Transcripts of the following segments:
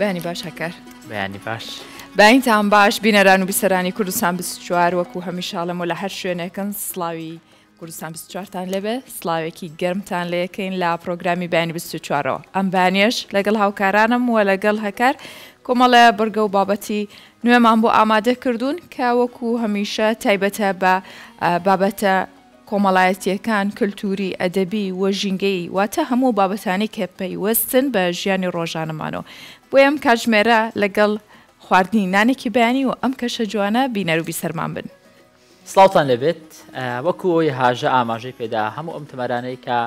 بەیانی باش هەکار بەیانی باش باینتان باش بینەران و بیسەرانی کوردستان 24 وەکو هەمیشاڵەم و لە هەر شوێنێکن سڵاوی کوردستان 24تان لەبێ سڵاوێکی گەرمتان لەکەین لا پرۆگرامی بەیانی 24ەوە ئەم بانیش لەگەڵ هاوکارانم و لەگەڵ هەکار کۆمەڵە بەرگە و بابەتی نوێمان بۆ ئامادە کردوون کە وەکو هەمیشە تایبەتە بە بابەتە کۆمەڵایەتیەکان کللتوری ئەدەبی وە ژینگەی واتە هەموو بابەتانی کە پەیوەستن بە ژیانی ڕۆژانەمانەوە بۆی ئەم کاتژمێرە لەگەڵ خواردنی نانێکی بەیانی و ئەم کەشە جوانە بینەر و بیسەرمان بن. سڵاوتان لەبێت وەکو ئەوی هاژە ئاماژەی پێدا هەموو ئەم تەمەرانەی کە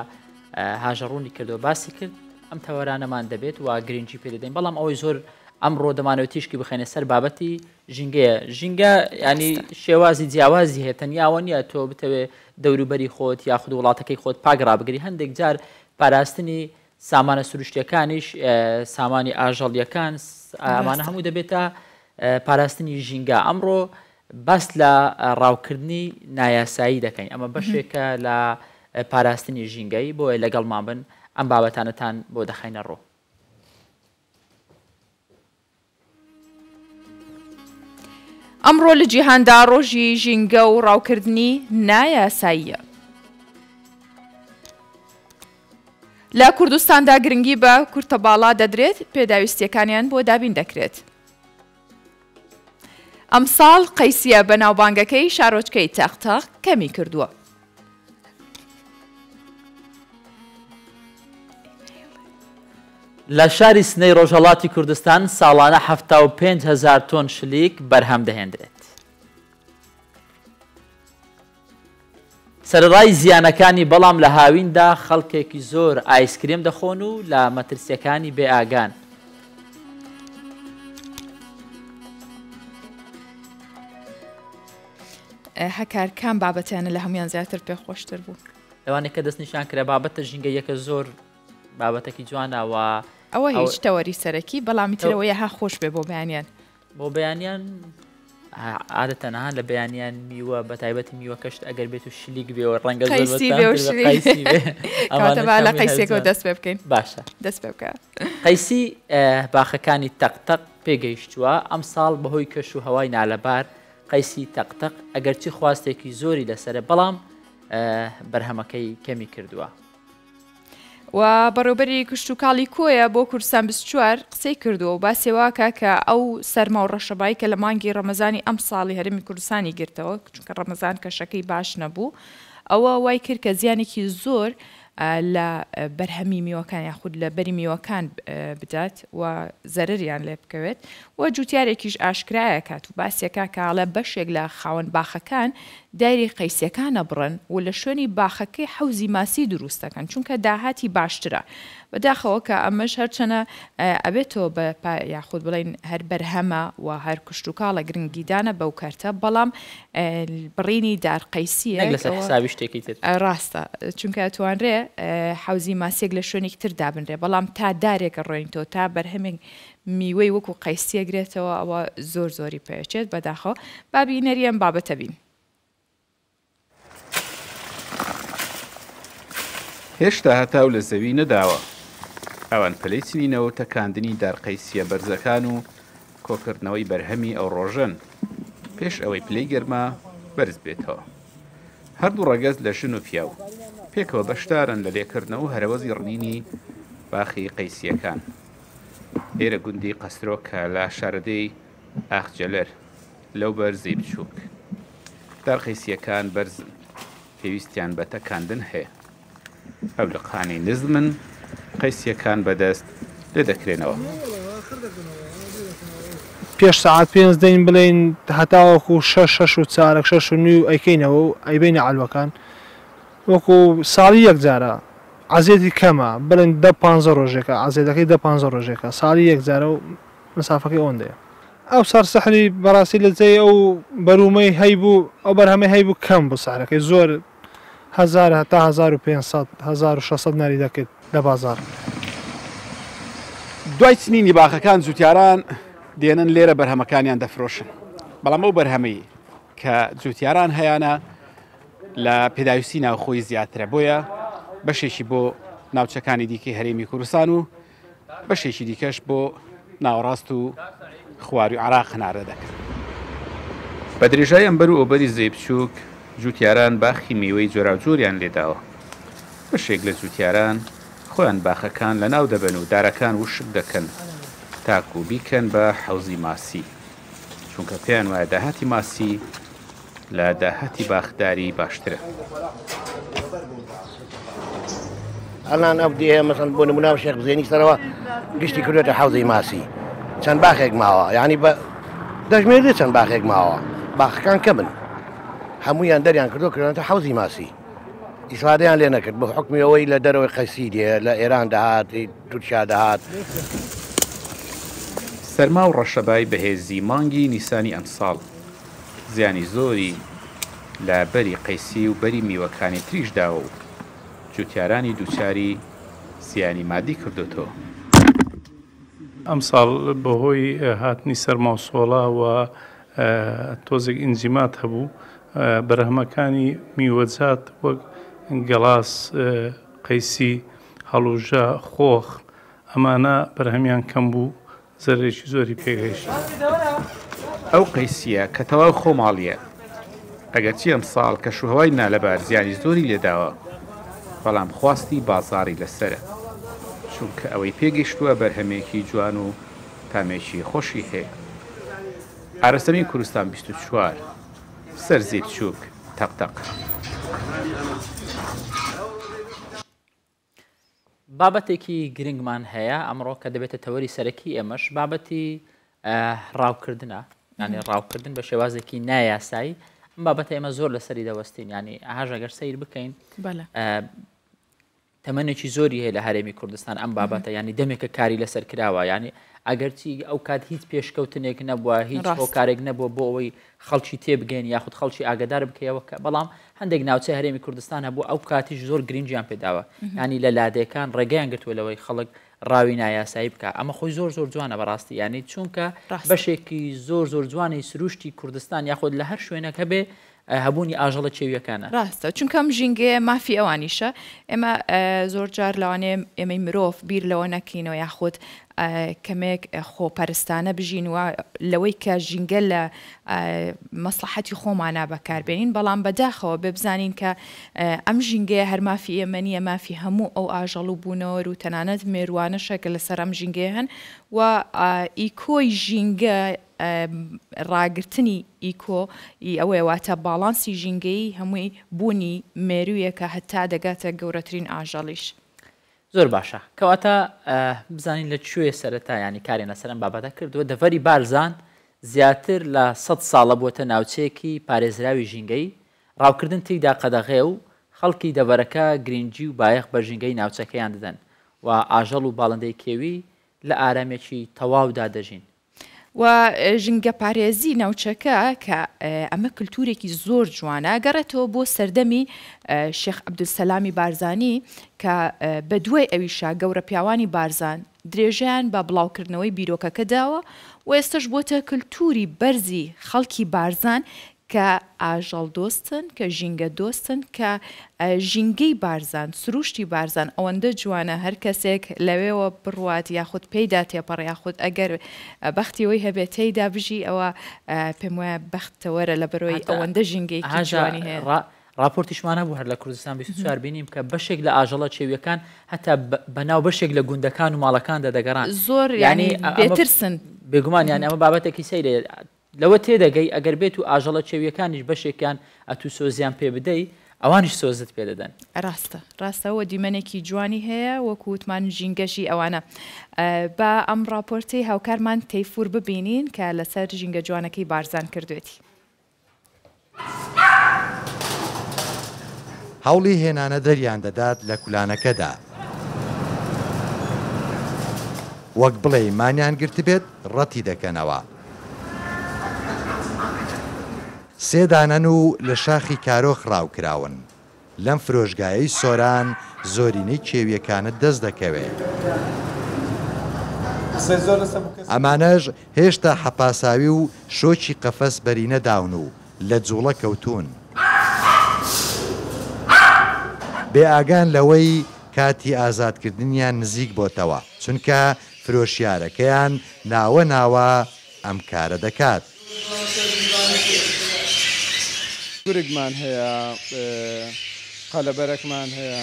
هاژەڕوونی کردو باسی کرد ئەم تەوەرانەمان دەبێت و گرنگجی پێ دەدەین بەڵام ئەوەی زۆر ئەمڕۆ دەمانەوە تیشکی بخێنە سەر بابەتی ژینگەیە ژینگە ینی شێوازی جیاوازی هەیە تەنیاوە نیە تۆ بتەوێ دەوروبەری خۆت یاخود وڵاتەکەی خۆت پاگڕابگری هەندێک جار پاراستنی سامانە سروشتیەکانیش سامانی ئاژەڵیەکان ئەمانە هەموو دەبێتە پاراستنی ژینگە ئەمڕۆ باس لە ڕاوکردنی نایاسایی دەکەین ئەمە بەشێکە لە پاراستنی ژینگەی بۆیە لەگەڵمان بن ئەم بابەتانتان بۆ دەخینە ڕۆ. ئەمڕۆ لە جیهاندا ڕۆژی ژینگە و ڕاوکردنی نایاساییە. لە کوردستاندا گرنگی بە کورتەباڵا دەدرێت پێداویستیەکانیان بۆ دابین دەکرێت. ئەمساڵ قەیسیە بە ناوبانگەکەی شارۆچکەی تەختەق کەمی کردووە. لە شاری سنەی ڕۆژهەڵاتی کوردستان ساڵانە 75,000 تۆن شلیک بەرهەم دەهێنرێت. سەرڕای زیانەکانی بەڵام لە هاویندا خەڵکێکی زۆر ئایسکرێم دەخۆن و لە مەترسیەکانی بێئاگان. هەکار کام بابەتیانە لە هەمویان زیاتر پێخۆشتر بوو لەوانێک کە دەستنیشان کرا بابەتە ژینگە یەکە زۆر بابەتێکی جوانەوە ئەوە هیچ تەوەری سەرەکی بەڵامی ترەوەیە ها خۆش بێ بۆ بەیانیان بۆ بەیانیان عادەتەنها لە بەیانیان میوە بە تایبەتی میوە کەشت ئەگەر بێت و شلیک بێەوە ڕەنگە لە قەیسێکەوە دەست پێ بکەین باشە دەست پێ بکە قەیسی باخەکانی تەقتەق پێگەیشتووە ئەم ساڵ بەهۆی کەش و هەوای نالەبار قەیسی تەقتەق ئەگەرچی خواستێکی زۆری لەسرە بەڵام بەرهەمەکەی کەمی کردووە و بەڕێوبەری کشت و کاڵی کۆیە بۆ کوردستان 24 قسەی کردووە و باسێواکە کە ئەو سەرما و ڕەشەبایی کە لە مانگی ڕەمەزانی ئەم ساڵی هەرمی کوردستانی گرتەوە چونکە ڕەمەزان کەشەکەی باش نەبوو ئەوە وای کرد کە زیانێکی زۆر لە بەرهەمی میوەکان یاخود لە بەری میوەکان بدات و زەرریان لێ بکەوێت و جوتیارێکیش ئاشکرایە کات و باسیەکە کاڵە بەشێک لە خاوەن باخەکان دایری قەیسیەکانە بڕن و لە شوێنی باخەکەی حەوزی ماسی دروستەکەن چونکە داهاتی باشترە بەداخەوە کە ئەمەش هەرچەنە ئەبێتەوە بە یاخود بڵین هەر بەرهەمە و هەر کشت و کاڵە گرنگیدانە بەو کارتە بەڵام بڕینی دارقەیسیە حسابی شتێکی تر ڕاستە چونکە توانرێ حەوزی ماسێک لە شوێنێکی تر دابنرێ بەڵام تا دارێکە ڕۆینتەوە تا بەرهەمێک میوەی وەکو قەیسیەگرێتەوە ئەوە زۆر زۆری پێچێت بەداخەوە بابینەری ئەم بابەتە بین. هێشتا هەتاو لە زەوی نەداوە ئەوان پلەی چنینەوە تەکاندنی دارقەیسیە بەرزەکان و کۆکردنەوەی بەرهەمی ئەو ڕۆژن پێش ئەوەی پلەی گەرما بەرز بێتەوە هەردوو ڕەگەز لە ژن و پیاو پێکەوە بەشدارن لە لێکردنەوە و هەرەوەزی ڕنینی باخی قەیسیەکان ئێرە گوندی قەسرۆ کە لە شارەدەی ئاخجەلەر لەو بەرزی بچووک دارقەیسیەکان بەرزن پێویستیان بە تەکاندن هەیە ئەو لە قانەی نزمن قەیسیەکان بەدەست لێ دەکرێنەوە پێش سەعات پێنج دەین بڵێن هەتاوەکو 6 و چارەك 6 و نوێ ئەیکەینەوە و ئەیبینە عەلوەکان وەکو ساڵی یەک جارە عەزێتی کەمە بڵێن 10-15 ڕۆژێکە عەزێتەکەی 10-15 ڕۆژێکە ساڵی یەک جارە و مسافەکەی ئەوەندەیە ئەو سەر سەحری بەڕاستی لە جێی ئەو بەرومەی هەیبوو ئەو بەرهەمەی هەیبوو کەم بوو سعرەکەی زۆر 1000 هەتا 1500 1600 ناری دەکرد لە بازار دوای چنینی باخەکان جوتیاران دێنن لێرە بەرهەمەکانیان دەفرۆشن بەڵام ئەو بەرهەمەی کە جوتیاران هەیەە لە پێداویستی ناوخۆی زیاترە بۆیە بەشێکی بۆ ناوچەکانی دیکەی هەرێمی کوردستان و بەشێکی دیکەش بۆ ناوەڕاست و خواری و عراق هەنارە دەکەن. بە درێژای ئەمبەر و ئۆبەری زەی بچووک جوتیاران باخی میوەی جۆراوجۆریان لێداوە. بەشێک لە جوتیاران خۆیان باخەکان لە ناو دەبەن و دارەکان وشک دەکەن تاکو بیکەن بە حەوزی ماسی، چونکە پێیان وایە داهاتی ماسی لە داهاتی باخداری باشترە. ئەلان ئەو دیێ مەسەن بۆ نموناو شێخ بزێنی سەرەوە گشتی کردوێتە حەوزەی ماسی، چەند باخێک ماوە، یعنی بە دەژمێردێت چەند باخێک ماوە، باخەکان کە بن هەموویان دەریان کردو کردوێتە حەوزی ماسی. ئیسادیان لێ نەکرد بە حکمی ئەوەی لە دەرەوەی قەیسی دێ لە ئێران دەهات تورکیا دەهات. سەرما و ڕەشەبای بەهێزی مانگی نیسانی ئەم ساڵ زیانی زۆری لە بەری قەیسی و بەری میوەکانی تریشداوە و جوتیارانی دووچاری زیانی مادی کردوتەوە. ئەم ساڵ بەهۆی هاتنی سەرما و سۆڵا و تۆزێک ئینجیمات هەبوو، بەرهەمەکانی میوەجات وەک گەڵاس، قەیسی، هەڵوژە، خۆخ ئەمانە بەرهەمیان کەم بوو، زەرێکی زۆری پێگەیشت. ئەو قەیسیە کە تەواو خۆماڵیە ئەگەرچی ئەم ساڵ کەشوهەوای نالەبار زیانی زۆری لێداوە، بەڵام خواستی بازاڕی لەسرە، چونکە ئەوەی پێگەیشتووە بەرهەمێکی جوان و تامێکی خۆشی هەیە. ئارەسەمی کوردستان 24 سەرزی بچووک تەقتەق. بابەتێکی گرنگمان هەیە ئەمڕۆ کە دەبێتە تەوەری سەرەکی ئێمەش بابەتی ڕاوکردنە، ینی ڕاوکردن بە شێوازێکی نایاسایی. ئەم بابەتە ئێمە زۆر لەسەری دەوەستین، ینی ئاژەگەر سیر بکەین تەمەنێکی زۆری هەیە لە هەرێمی کوردستان ئەم بابەتە، ینی دەمێکە کاری لەسەر کراوە، ینی ئەگەرچی ئەو کات هیچ پێشکەوتنێک نەبووە، هیچ هۆکارێک نەبووە بۆ ئەوەی خەڵکی تێبگەین یاخود خەڵکی ئاگدار بکەیەوە، بەڵام هەندێک ناوچەی هەرێمی کوردستان هەبوو ئەو کاتیش زۆر گرنگیان پێداوە، ینی لە لادەکان ڕێگەیان گرتووە لەوەی خەڵک ڕاوی نایاسایی بکە. ئەمە خۆی زۆر زۆر جوانە بەڕاستی، ینی چونکە بەشێکی زۆر زۆر جوانی سروشتی کوردستان یاخود لە هەر شوێنەک هەبێ هەبوونی ئاژەڵە چێویەکانە. ڕاستە، چونکە ئەم ژینگەیە مافی ئەوانیشە ئێمە زۆر جار لەوانەیە ئێمەی مرۆڤ بیر لەوە نەکەینەوە یاخود کەمێک خۆپەرستانە بژین وە لەوەی کە ژینگە لە مەسلحەتی خۆمانە بەکاربێنین، بەڵام بەداخەوە ببزانین کە ئەم ژینگەیە هەر مافی ئێمە نیە، مافی هەموو ئەو ئاژەڵ و بوونەوە و تەنانەت مێروانەشەکە لەسەر ئەم ژینگەیە هەن و ئیکۆی ژینگە ڕاگررتنی ئیکۆ ئەوەیە واتە باڵانسی ژینگەی هەمووی بوونی مێرویەکە هەتا دەگاتە گەورەترین ئاژەڵیش. زۆر باشە، کەواتە بزانین لە کوێ سەرەتا ینی کارێ لەسەرم بابەتە کردووە. دەڤەری بارزان زیاتر لە 100 ساڵە بۆتە ناوچەیەکی پارێزراوی ژینگەی، ڕاوکردن تێیدا قەدەغێ و خەڵکی دەڤەرەکە گرنگجی و بایەخ بە ژینگەی ناوچەکەیان دەدەن و ئاژەڵ و باڵندەی کێوی لە ئارامێکی تەواودا دەژین. و ژینگە پارێزی ناوچەکە کە ئەمە کللتورێکی زۆر جوانە گەڕێتەوە بۆ سەردەمی شێخ عەبدولسەلامی بارزانی کە بە دوای ئەویشا گەورە پیاوانی بارزان درێژیان بە بڵاوکردنەوەی بیرۆکەکە داوە و ئێستش بۆتە کللتوری بەرزی خەڵکی بارزان کە ئاژەڵ دۆستن، کە ژینگە دۆستن، کە ژینگەی بارزان سروشتی بارزان ئەوەندە جوانە هەر کەسێک لەوێەوە بڕوات یاخود پێیدا تێپەڕ یاخود ئەگەر بەختیەوەی هەبێت تێیدا بژی ئەوە پێم وایە بەختەوەرە لە بەرۆی ئەوەندە ژینگەیەکی جوانی هەیە. راپۆرتیشمانە بوو هەر لە کوردستان 24 بینیم کە بەشێک لە ئاژەڵە چێویەکان هەتا بەناو بەشێک لە گوندەکان و ماڵەکاندا دەگەڕان زۆر ینی بێترسن بێگومان یان ئەمە بابەتێکی سەیرێ لەوە تێدەگەی ئەگەر بێت و ئاژەڵە چێویەکانیش بەشێکیان ئەتو سۆزیان پێ بدەی ئەوانیش سۆزت پێ دەدەن. ڕاستەوە دیمەنێکی جوانی هەیە وەکووتمان ژینگەشی ئەوانە. بە ئەم راپۆرتی هاوکارمان تەیفور ببینین کە لەسەر ژینگە جوانەکەی بارزان کردوێتی. هەوڵی هێنانە دەریان دەدات لە کولانەکەدا وەک بڵێ مانیان گرت بێت ڕەتی دەکەنەوە. سێدانەن و لە شاخی کارۆخ ڕاوکراون. لەم فرۆژگایەی سۆران زۆرینەی کێویەکانت دەست دەکەوێت. ئەمانەش هێشتا حەپاساوی و شۆکی قەفەس بەرینە داون و لە جوڵە کەوتون. بێ ئاگان لەوەی کاتی ئازادکردنیان نزیک بۆتەوە، چونکە فرۆشیارەکەیان ناوە ناوە ئەم کارە دەکات. گورگمان هەیە، قەلەبەرێکمان هەیە،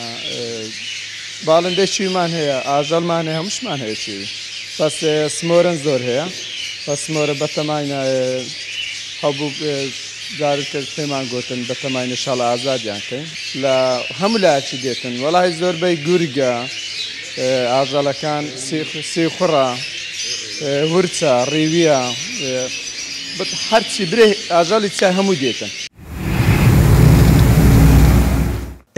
باڵندەی چیمان هەیە، ئاژەڵمان هەیە، هەمووشمان هەیە چی. بەس سمۆرن زۆر هەیە، بە سمۆرە بەتەماینە هەبوو جارت کرد پێمان گوتن بەتەماینە شەڵ ئازادیان کەین لە هەموو لایەکی دێتن. وەڵای زۆربەی گورگە، ئاژەڵەکان سی خوڕە، ورچە، ڕیویە، هەرچی برێ ئاژەڵی چای هەموو دێتن.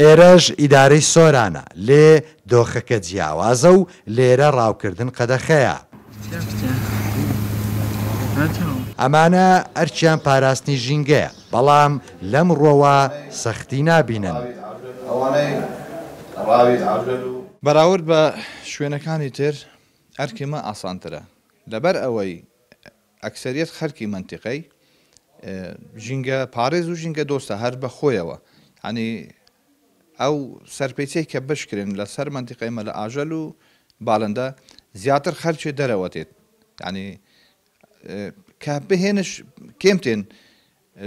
ئێرەش ئیدارەی سۆرانە، لێ دۆخەکە جیاوازە و لێرە ڕاوکردن قەدەخەیە. ئەمانە ئەرچیان پاراستنی ژینگەیە، بەڵام لەم ڕۆوە سەختی نابینن. بەراورد بە شوێنەکانی تر ئەرکیمە ئاسانترە، لەبەر ئەوەی ئەکسەریەت خەرکی منتیقەی ژینگە پارێز و ژینگە دۆستە هەر بە خۆیەوە، ینی ئەو سەرپێچەی کە بشکرێن لەسەر منتیقەیمە لە ئاژەل و باڵندە زیاتر خەرچێ دەرەوەتێت، ینی کە بهێنش کێمتێن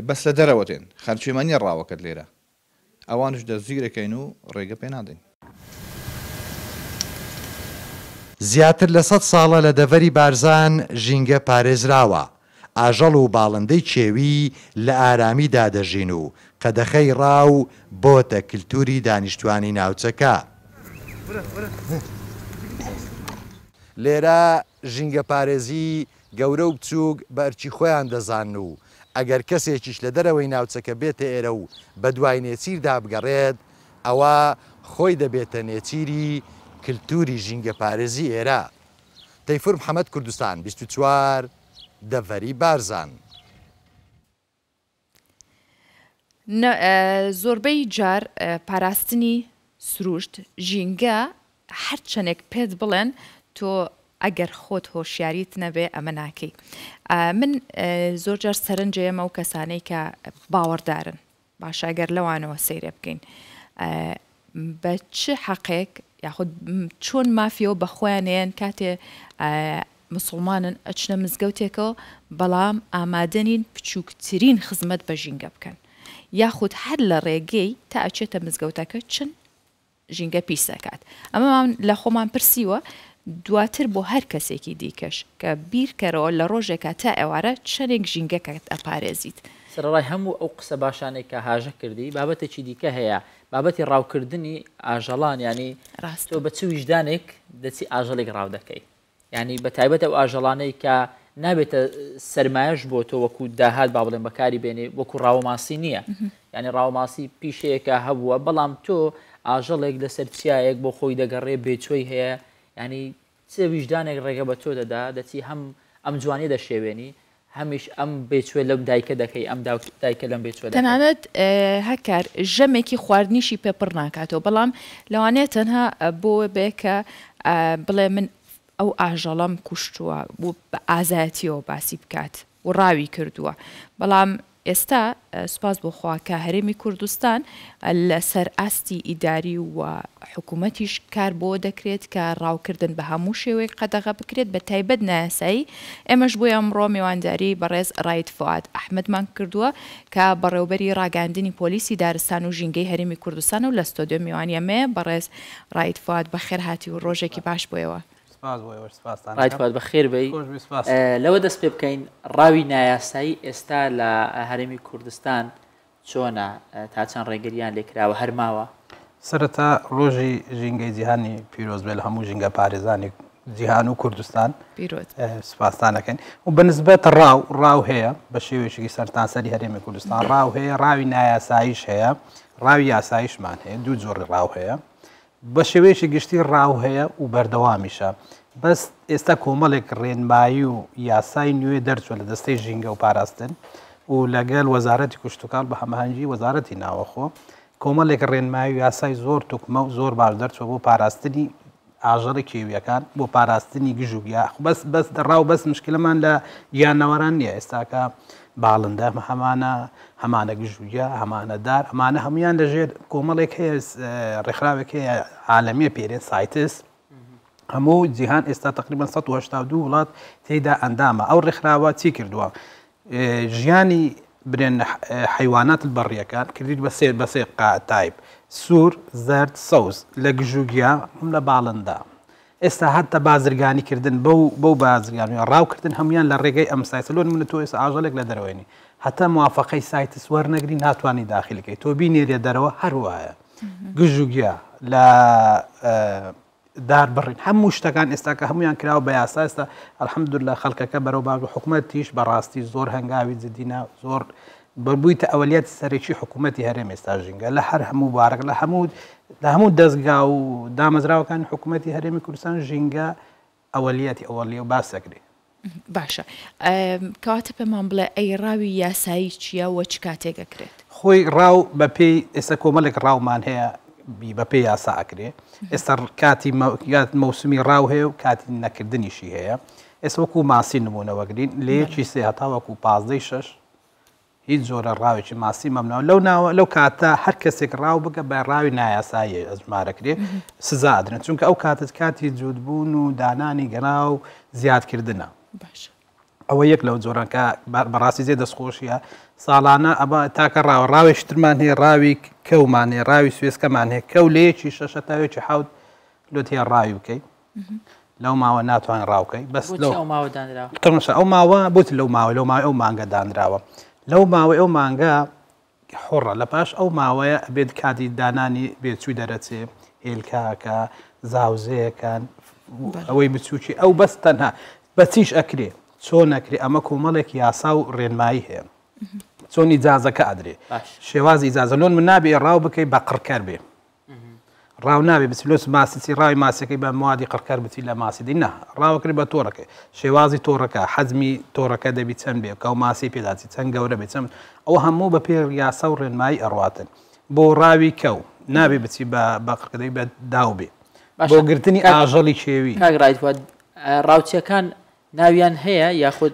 بەس لە دەرەوەتێن خەرچێمەنیە ڕاوەکەت لێرە، ئەوانش دەزیرەکەین و ڕێگە پێ نادەین. زیاتر لە 100 ساڵە لە دەڤەری بارزان ژینگە پارێزراوە، ئاژەڵ و باڵندەی کێوی لە ئارامی دادەژین و قەدەخەی ڕاو بۆتە کللتوری دانیشتوانی ناوچەکە. لێرە ژینگە پارێزی گەورە و بچووک بە ئەرچی خۆیان دەزان و ئەگەر کەسێکیش لە دەرەوەی ناوچەکە بێتە ئێرە و بە دوای نێچیردا بگەڕێت، ئەوە خۆی دەبێتە نێچیری کللتوری ژینگە پارێزی ئێرە. تەیفور محەممەد، کوردستان، 24 دەڤەری بارزان. زۆربەی جار پاراستنی سروشت ژینگە هەر چەندێک پێت بڵێن تۆ ئەگەر خۆت هۆشیاریت نەبێ ئەمە ناکەی. من زۆر جار سەرنجەیەمە و کەسانەی کە باوەڕدارن باشە ئەگەر لەوانەوە سەیرە بکەین بە چ حەقێک یاخود چۆن مافیەوە بە خۆیانیان کاتێ مسلمانن ئەچنە مزگەوتێکەوە بەڵام ئامادەنین بچووکترین خزمەت بە ژینگە بکەن، یاخود هەر لە ڕێگەی تا ئەچێتە مزگەوتەکە چن ژینگە پیس دەکات. ئەمەمان لە خۆمان پرسیوە دواتر بۆ هەر کەسێکی دیکەش کە بیرکەرەوە لە ڕۆژێکە تا ئێوارە چەندێک ژینگەکەت ئەپارێزیت. سەرڕای هەموو ئەو قسە باشانێک کە هاژە کردی بابەتێکی دیکە هەیە، بابەتی ڕاوکردنی ئاژەڵان، ینی ڕاستۆ بە چ ویژدانێک دەچی ئاژەڵێک ڕاو دەکەی، ینی بە تایبەت ئەو ئاژەڵانەی کە نابێتە سەرمایەش بۆ تۆ وەکو داهات با بڵێن بەکاری بێنێ وەکو ڕاوماسی نییە، ینی ڕاوماسی پیشەیەکە هەبووە بەڵام تۆ ئاژەڵێک لەسەر چیایەک بۆ خۆی دەگەڕێ بێچۆی هەیە، ینی چ ویژدانێک ڕێگە بە تۆ دەدا دەچی هەم ئەم جوانی دەشێوێنی هەمیش ئەم بێچوێ لەم دایکە دەکەی ئەم دایکە لەم بێچوە تەنانەت هەکار ژەمێکی خواردنیشی پێپڕ ناکاتەوە، بەڵام لەوانەیە تەنها بۆ بێکە بڵێ من ئەو ئاژەڵەم کوشتووە بۆ بە ئازایەتیەوە باسی بکات و ڕاوی کردووە. بەڵام ئێستا سوپاس بۆ خوا کە هەرێمی کوردستان لەسەر ئاستی ئیداری و حکوومەتیش کار بۆ دەکرێت کە ڕاوکردن بە هەموو شێوەیە قەدەغە بکرێت بە تایبەت نایاسایی. ئێمەش بۆ ئەمڕۆ میوانداری بەڕێز ڕایت فواد ئەحمەدمان کردووە کە بەڕێوبەری ڕاگەاندنی پۆلیسی دارستان و ژینگەی هەرێمی کوردستان و لە ستۆدیۆ میوانیەمێ بەڕێز ڕایت فواد بەخێر هاتی و ڕۆژێکی باش بۆیەوە. ڕایتفات بە خێر بی لەوە دەست پێ بکەین ڕاوی نایاسایی ئێستا لە هەرێمی کوردستان چۆنە تا چەند ڕێگەریان لێکراوە هەرماوە؟ سەرەتا ڕۆژی ژینگەی جیهانی پیرۆز بێ لە هەموو ژینگە پارێزانی جیهان و کوردستان سپاسدانەکەین و بەنسبەت ڕاو هەیە بە شێوێکی سەرتاسەری هەرێمی کوردستان ڕاو هەیە، ڕاوی نایاساییش هەیە، ڕاوی یاساییشمان هەیە، دوو جۆری ڕاو هەیە بە شێوەیەکی گشتی ڕاو هەیە و بەردەوامیشە. بەس ئێستا کۆمەڵێک ڕێنمایی و یاسای نوێ دەرچوە لە دەستەی ژینگە و پاراستن و لەگەڵ وەزارەتی کوشتتوکال بە هەماهەنگی وەزارەتی ناوەخۆ کۆمەڵێک ڕێنمایی و یاسای زۆر توکمە و زۆر باش دەرچوە بۆ پاراستنی ئاژەڵی کێویەکان، بۆ پاراستنی گژ و گیا. بەس دەڕاو بەس مشکلەمان لە گیانەوەران نییە، ئێستاکە باڵندە هەمانە گژوگیا، هەمانە دار، ئەمانە هەمویان لەژێر کۆمەڵێک هەیە ڕێکخراوێک هەیە عالەمیە پێرێن سایتس هەموو جیهان ئێستا تقریبان 182 وڵات تێیدا ئەندامە ئەو ڕێکخراوە چی کردووە ژیانی برێن حیوانات بەڕیەکان کردیت بە سێ تایپ سوور زەرد سەوز لە گژوگیا هەم لە باڵندا ئێستا هەتا بازرگانیکردن بەو بازرگانی ڕاوکردن هەمویان لە ڕێگەی ئەم سایتلۆن منە تۆ ئێستا ئاژەڵێک لە دەرەوەینی هەتا موافقەی سایتس وەرنەگری ناتوانانی داخلەکەی تۆ بینێریە دەرەوە هەروایە گژوگیا لە دار بڕین هەموو شتەکان ئێستاکە هەمویان کراوە بە یاسا ئێستا ئەلحەمدوللا خەڵکەکە بەرەو باگ حکوومەتیش بەڕاستی زۆر هەنگاوی جددینا زۆر ببوویتە ئەولیات سەرێکی حکوومەتی هەرێم ئێستا ژینگە لە هەر هەموو بارێک لە هەموو دەستگا و دامەزراوەکانی حکوومەتی هەرێمی کوردستان ژینگە ئەولیاتی ئەوەلیە و باسەکرێ باشە کەواتە پێمان بڵێ ئەی ڕاوی یاسایی چییە وە چ کاتێکەکرێت خۆی ڕاو بەپێی ئێستا کۆمەڵێک ڕاومان هەیە بەپێی یاسا ئەکرێ ئێستا کاتی مەوسمی ڕاو هەیە و کاتی نەکردنیشی هەیە ئێستا وەکو ماسی نمونەوەگرین لەیەکی سێ هەتا وەکو 15 هیچ زۆرە ڕاوێکی ماسی مەمنەوە لەو کاتە هەر کەسێک ڕاو بگە بە ڕاوی نایاسایە ئەژمارەکرێ سزا ئەدرێن چونکە ئەو کاتت کاتی جوودبوون و دانانی گەنا و زیادکردنە ئەوە یەک لەو جۆرانکە بەڕاستی زێ دەستخۆشیە ساڵانە ئەمە تاکە ڕاوێشترمان هەیە ڕاوی کەومان هەیە ڕاوی سوێسکەمان هەیە کەو لەیەکی شەشە تاوێکی حوت لۆت هەیە ڕاوی بکەی لەو ماوە ناتوان ڕاوکەی بەس ئەو ماوە بۆت لەو ماوە ئەو مانگە دانراوە لەو ماوەی ئەو مانگە حڕە لە پاش ئەو ماوەیە ئەبێت کاتی دانانی بێچووی دەرەچێ هێلکاکە زاوزەیەکان ئەوەی بچووکی ئەو بەس تەنها بەچیش ئەکرێ چۆن ئەکرێ ئەمە کۆمەڵێک یاسا و ڕێنمایی هەیە چۆن ئیجازەکە ئەدرێ شێوازی ئیجازەلۆن من نابێ ڕاو بکەی بە قڕکەر بێ ڕاو نابێ بچلۆس ماسیی ڕاوی ماسەکەی بە موادی قڕکەر بچی لە ماسیدی نه ڕاوەکری بە تۆڕەکەی شێوازی تۆڕەکە حەزمی تۆڕەکە دەبی چەند بێ کە و ماسی پێداچی چەند گەورە بێ چەند ئەوە هەموو بە پێ یاسا و ڕێنمایی ئەڕواتن بۆ ڕاوی کەو نابێ بچی بە قڕکەدەی بە داو بێ بۆ گرتنی ئاژەڵی کێوی ڕاوچیەکان ناویان هەیە یاخود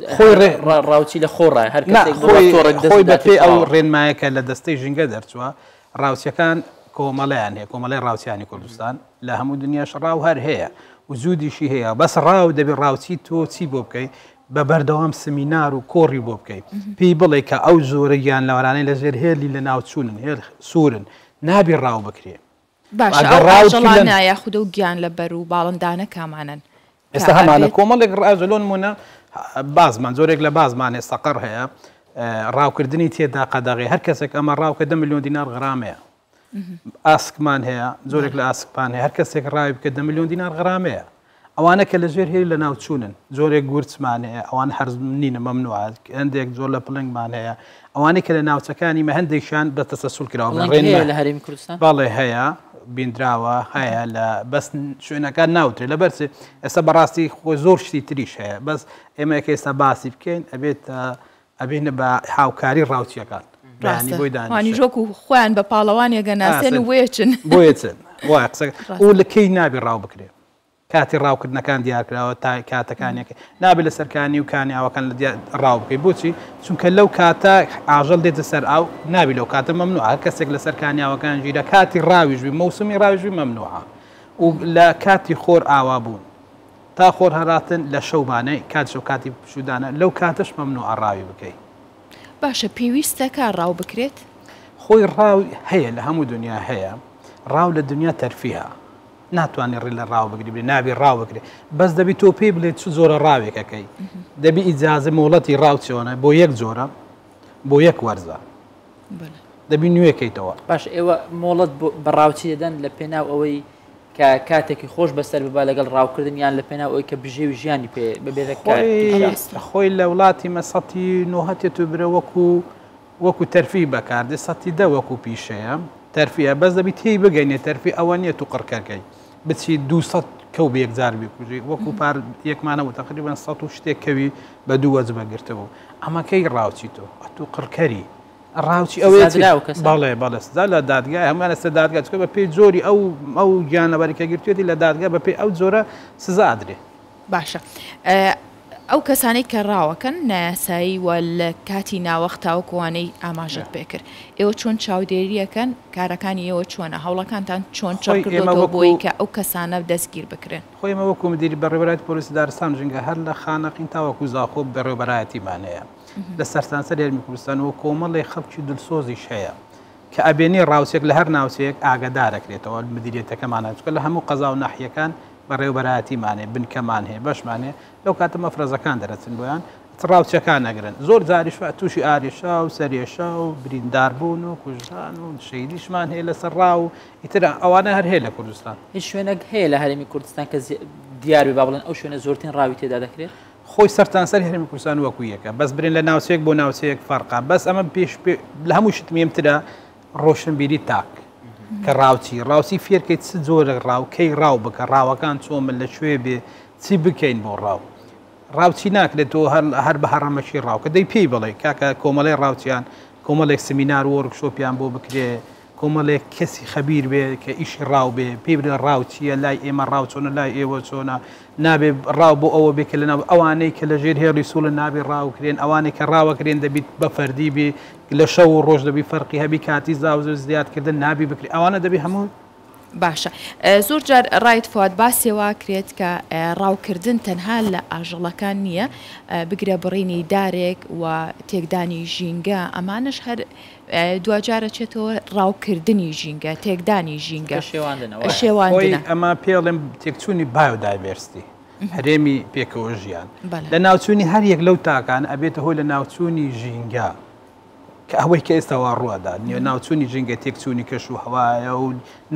ڕاوچی لە خۆڕای هەر خۆی بەپێ ئەو ڕێنمایەکە لە دەستەی ژینگە دەرچووە ڕاوچیەکان کۆمەڵیان هەیە کۆمەڵی ڕاوچیانی کوردستان لە هەموو دنیاش ڕاو هەر هەیە و زودیشی هەیە بەس ڕاو دەبێت ڕاوچی تۆ چی بۆ بکەیت بە بەردەوام سمینار و کۆڕی بۆ بکەیت پێی بڵێ کە ئەو زۆرە گیان لەوانانەی لەژێر هێلی لە ناوچوونن هێر سوورن نابی ڕاو بکرێ باشە یاخودە و گیان لە بەر و باڵندانە کامانن ئێستا هەمانە کۆمەڵێک ڕاژەلۆن مونە بازمان زۆرێک لە بازمان ێستا قەڕ هەیە ڕاوکردنی تێدا قەدەغی هەر کەسێک ئەمە ڕاوکە 10 ملیۆن دینار غرامەیە ئاسکمان هەیە زۆرێک لە ئاسکپان هەیە هەر کەسێک ڕاوی بکە 10 ملیۆن دینار غرامەیە ئەوانە کە لەژێر هێری لە ناوچوونن زۆرێک گورچمان هەیە ئەوان هەرز نینە مەمنوعات هەندێک زۆر لە پڵنگمان هەیە ئەوانەی کە لە ناوچەکانی مە هەندێکشان بە تەسەسول کراوە لە هەرێمی کوردستان باڵێ هەیە بینراوە هەیە لە بەس شوێنەکان ناوترێت لەبەرچێ ئێستا بەڕاستی خۆی زۆر شتی تریش هەیە بەس ئێمە کە ئێستا باسی بکەین ئەبێنە بە هاوکاری ڕاوچیەکان بۆی دانیژۆک و خۆیان بە پاڵەوانیە گەناسێن و وێچن بۆیچن وای قسە و لە کەی نابی ڕاو بکرێ کاتی ڕاوکردنەکان دیارکراوە تا کاتەکانێک نابێت لە سەرکانی و کانیاوەکان لە ڕاو بکەی بۆچی چونکە لەو کاتە ئاژەڵ دێتە سەر ئاو نابی لەو کاتە مەمنوع هەر کەسێک لە سەرکانیاوەکان ژیرە کاتی ڕاویژوی موسمی ڕاویژوی مەمنوعە و لە کاتی خۆر ئاوا بوون تا خۆر هەراتن لە شەومانەی کات شەو کاتی پشودانە لەو کاتەش مەمنوع ڕاوی بکەی باشە پێویستە کە ڕاو بکرێت خۆی ڕاوی هەیە لە هەموو دنیا هەیە ڕاو لە دنیا تەرفیها ناتوانێت ڕێ لە ڕاو بگری بێ نابی ڕاو بکرێت بەس دەبی تۆ پێی بڵێت چ زۆرە ڕاوێکەکەی دەبی ئیجازە مۆڵەتی ڕاو چۆنە بۆ یەک جۆرە بۆ یەک وەرزە دەبی نوێکەیتەوە باش ئێوە مۆڵەت بەڕاوچی دەدەن لە پێناو ئەوەی کە کاتێکی خۆش بەسەر ببا لەگەڵ ڕاوکردن یان لە پێناو ئەوەی کە بژێوی ژیانی پێ ببێت خۆی لە وڵاتی مەسەتی نۆهەتێت و برە وەکو تەرفی بەکاردێ سەتی دە وەکو پیشەیە تەرفیە بەس دەبی تێی بگەینێ تەرفی ئەوە نیە تو قڕکەکەی بچی 200 کەو بە یەکجار بکوژی وەکو پار یەکمانەوە تقریبان 100 شتێک کەوی بە دوو وەز بەگرتەوە ئەمەکەی ڕاوچی تۆ تو قڕکەری ڕاوچی ئەوەی بەڵێ سزا لە دادگای هەمووان ئێستا دادگا چکە بە پێی زۆری ئەو گیانەبەریکە گرتوێتی لە دادگا بە پێی ئەو جۆرە سزا ئەدرێ باشە ئەو کەسانەی کە ڕاوەکەن نایاسایی وە لە کاتی ناوەختاوەکوانەی ئاماژت پێکرد ئێوە چۆن چاودێریەکەن کارەکانی ئێوە چۆنە هەوڵەکانتان چۆن چڕکردەوە بۆی کە ئەو کەسانە دەستگیر بکرێن خۆی ئەمە وەکو مدیری بەڕێوەبەرایەتی پۆلیسی دارستان ژینگە هەر لە خانەقین تاوەکو زاخۆ بەڕێوەبەرایەتیمانەیە لە سەرتاسەر هەرمی کوردستان و کۆمەڵی خەڵکی دڵسۆزیش هەیە کە ئەبێنی ڕاوچێک لە هەر ناوچەیەک ئاگدارەکرێتەوە مدیریەتەکەمانە چکە لە هەموو قەزا و ناحیەکان بەڕێوەبەرایەتیمانێ بنکەمان هەیە بەشمانێ لەو کاتە مەفرەزەکان دەرەچن بۆیان ڕاوچەکان نەگرن زۆر جاریش تووشی ئارێشا و سەرێشا و برینداربوون و کوژران و شەیدیشمان هەیە لەسەر ڕاو و ئیتر ئەوانە هەر هەیە لە کوردستان هیچ شوێنێک هەیە لە هەرێمی کوردستان کە دیاری با بڵێن ئەو شوێنە زۆرترین ڕاوی تێدا دەکرێت خۆی سەرتانسەر هەرێمی کوردستان وەکو یەکە بەس برین لە ناوچەیەک بۆ ناوچەیەک فەرقا بەس ئەمە پێش لە هەموو شتمێمترە ڕۆشنبیری تاک کە ڕاوچی فێرکەیت چ جۆرە ڕاو کەی ڕاو بکە ڕاوەکان چۆمە لەکوێ بێ چی بکەین بۆ ڕاو ڕاوچی ناکرێتەوە هەر بە هەڕەمەشی ڕاو کە دەی پێی بڵێ کاکە کۆمەڵی ڕاوچیان کۆمەڵێک سمینار وەرکشۆپیان بۆ بکرێ کۆمەڵێک کەسی خەبیر بێ کە ئیشی ڕاو بێ پێی بڵێ ڕاو چییە لای ئێمە ڕاو چۆنە لای ئێوە چۆنە نابێ ڕاو بۆ ئەوە بێ کە لەناو ئەوانەی کە لە ژێر هێڵی سوولە نابێ ڕاوکرێن ئەوانەی کە ڕاوەکرێن دەبیت بە فەردی بێ لە شەو و ڕۆژ دەبی فەرقی هەبی کاتی زاوز زیادکردن نابی بکرێ ئەوانە دەبی هەموو باشە زۆر جار ڕایت فواد باسێوا کرێت کە ڕاوکردن تەنها لە ئاژەڵەکان نییە بگرە بڕینی دارێک و تێکدانی ژینگە ئەمانش هەر دوجارە چێتەوە ڕاوکردنی ژینگە تێکدانی ژینگە شێوان ئەمە پێڵێم تێکچوونی بایۆدایڤێرسیتی هەرێمی پێکەوە ژیان لە ناوچوونی هەر یەک لەو تاکان ئەبێتە هۆی لە ناوچوونی ژینگە کە ئەوەی کە ئێستاوا ڕووەدا نیە ناوچوونی ژینگە تێکچوونی کەش و هەوایە و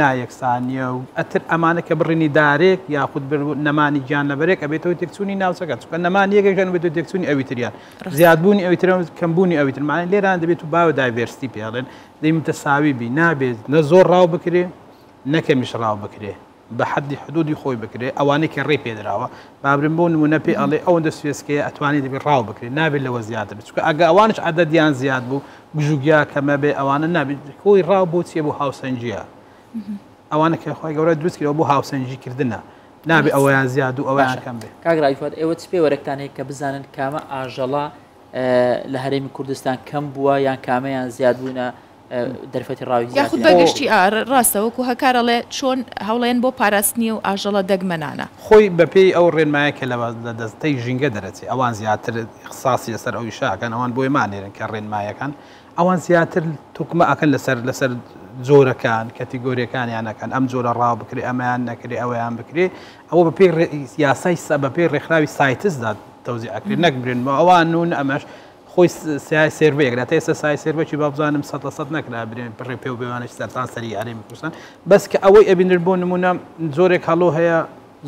نایەکسانیە و ئەتر ئەمانە کە بڕینی دارێک یاخود نەمانی گیان لەبەرێک ئەبێتەوە تێکچوونی ناوچەکە چکە نەمان یەکێکیان بێت تێکچوونی ئەویتریان زیادبوونی ئەویتران کەمبوونی ئەویترمانە لێران دەبێت و بایۆدایڤێرسیتی پێڵێن دەیمتە ساوی بی نابێت نە زۆر ڕاو بکرێ نەکەمیش ڕاو بکرێ بە حدی حدودی خۆی بکرێ ئەوانەی کە ڕێ پێدراوە بابرن بۆ نمونە پێ ئەڵێ ئەوەندە سوێسکەیە ئەتوانێت دەبێت ڕاو بکرێت نابێت لەوە زیاتر چکە ئەگە ئەوانش عەدەدیان زیاد بوو گژوگیا کەمە بێ ئەوانە نابێت خۆی ڕاو بۆ چیە بۆ هاوسەنجیە ئەوانە کە خۆی گەورە دروستکرەوە بۆ هاوسەنجیکردنە نابێت ئەوەیان زیاد و ئەویان کەم بێ کاگرایفات ئێوە چ پێوەرەکتان هەیە کە بزانن کامە ئاژەڵا لە هەرێمی کوردستان کەم بووە یان کامەیان زیاد بوونە دەرفەتی ڕاوی یاخود بەگشتی ڕاستەوەکو هەکارەڵێ چۆن هەوڵێن بۆ پاراستنی و ئاژەڵە دەگمەنانە خۆی بەپێی ئەو ڕێنمایە کە لە دەستەی ژینگە دەرەچێت ئەوان زیاتر خساسی لەسەر ئەوی شاکەن ئەوان بۆی مانێرن کە ڕێنمایەکان ئەوان زیاتر توکمە ئەکەن لەسەر جۆرەکان کەتیگۆریەکانیانەکەن ئەم جۆرە ڕاو بکرێ ئەمەیان نەکرێ ئەوەیان بکرێ ئەوە بەپێی یاسای بەپێی ڕێکخراوی سایتسدا تەوزیع ئەکرێت نەکبرێنەوە ئەوان نون ئەمەش خۆی سیای سێرڤەیەکرا تا ئێستا سای سێرڤەکی با بزانم 100% نەکرا برێن بڕێ پێ و بێوانش سەرتان سەری هەرێمی کوردستان بەس کە ئەوەی ئەبینر بۆ نمونە زۆرێک هەڵۆ هەیە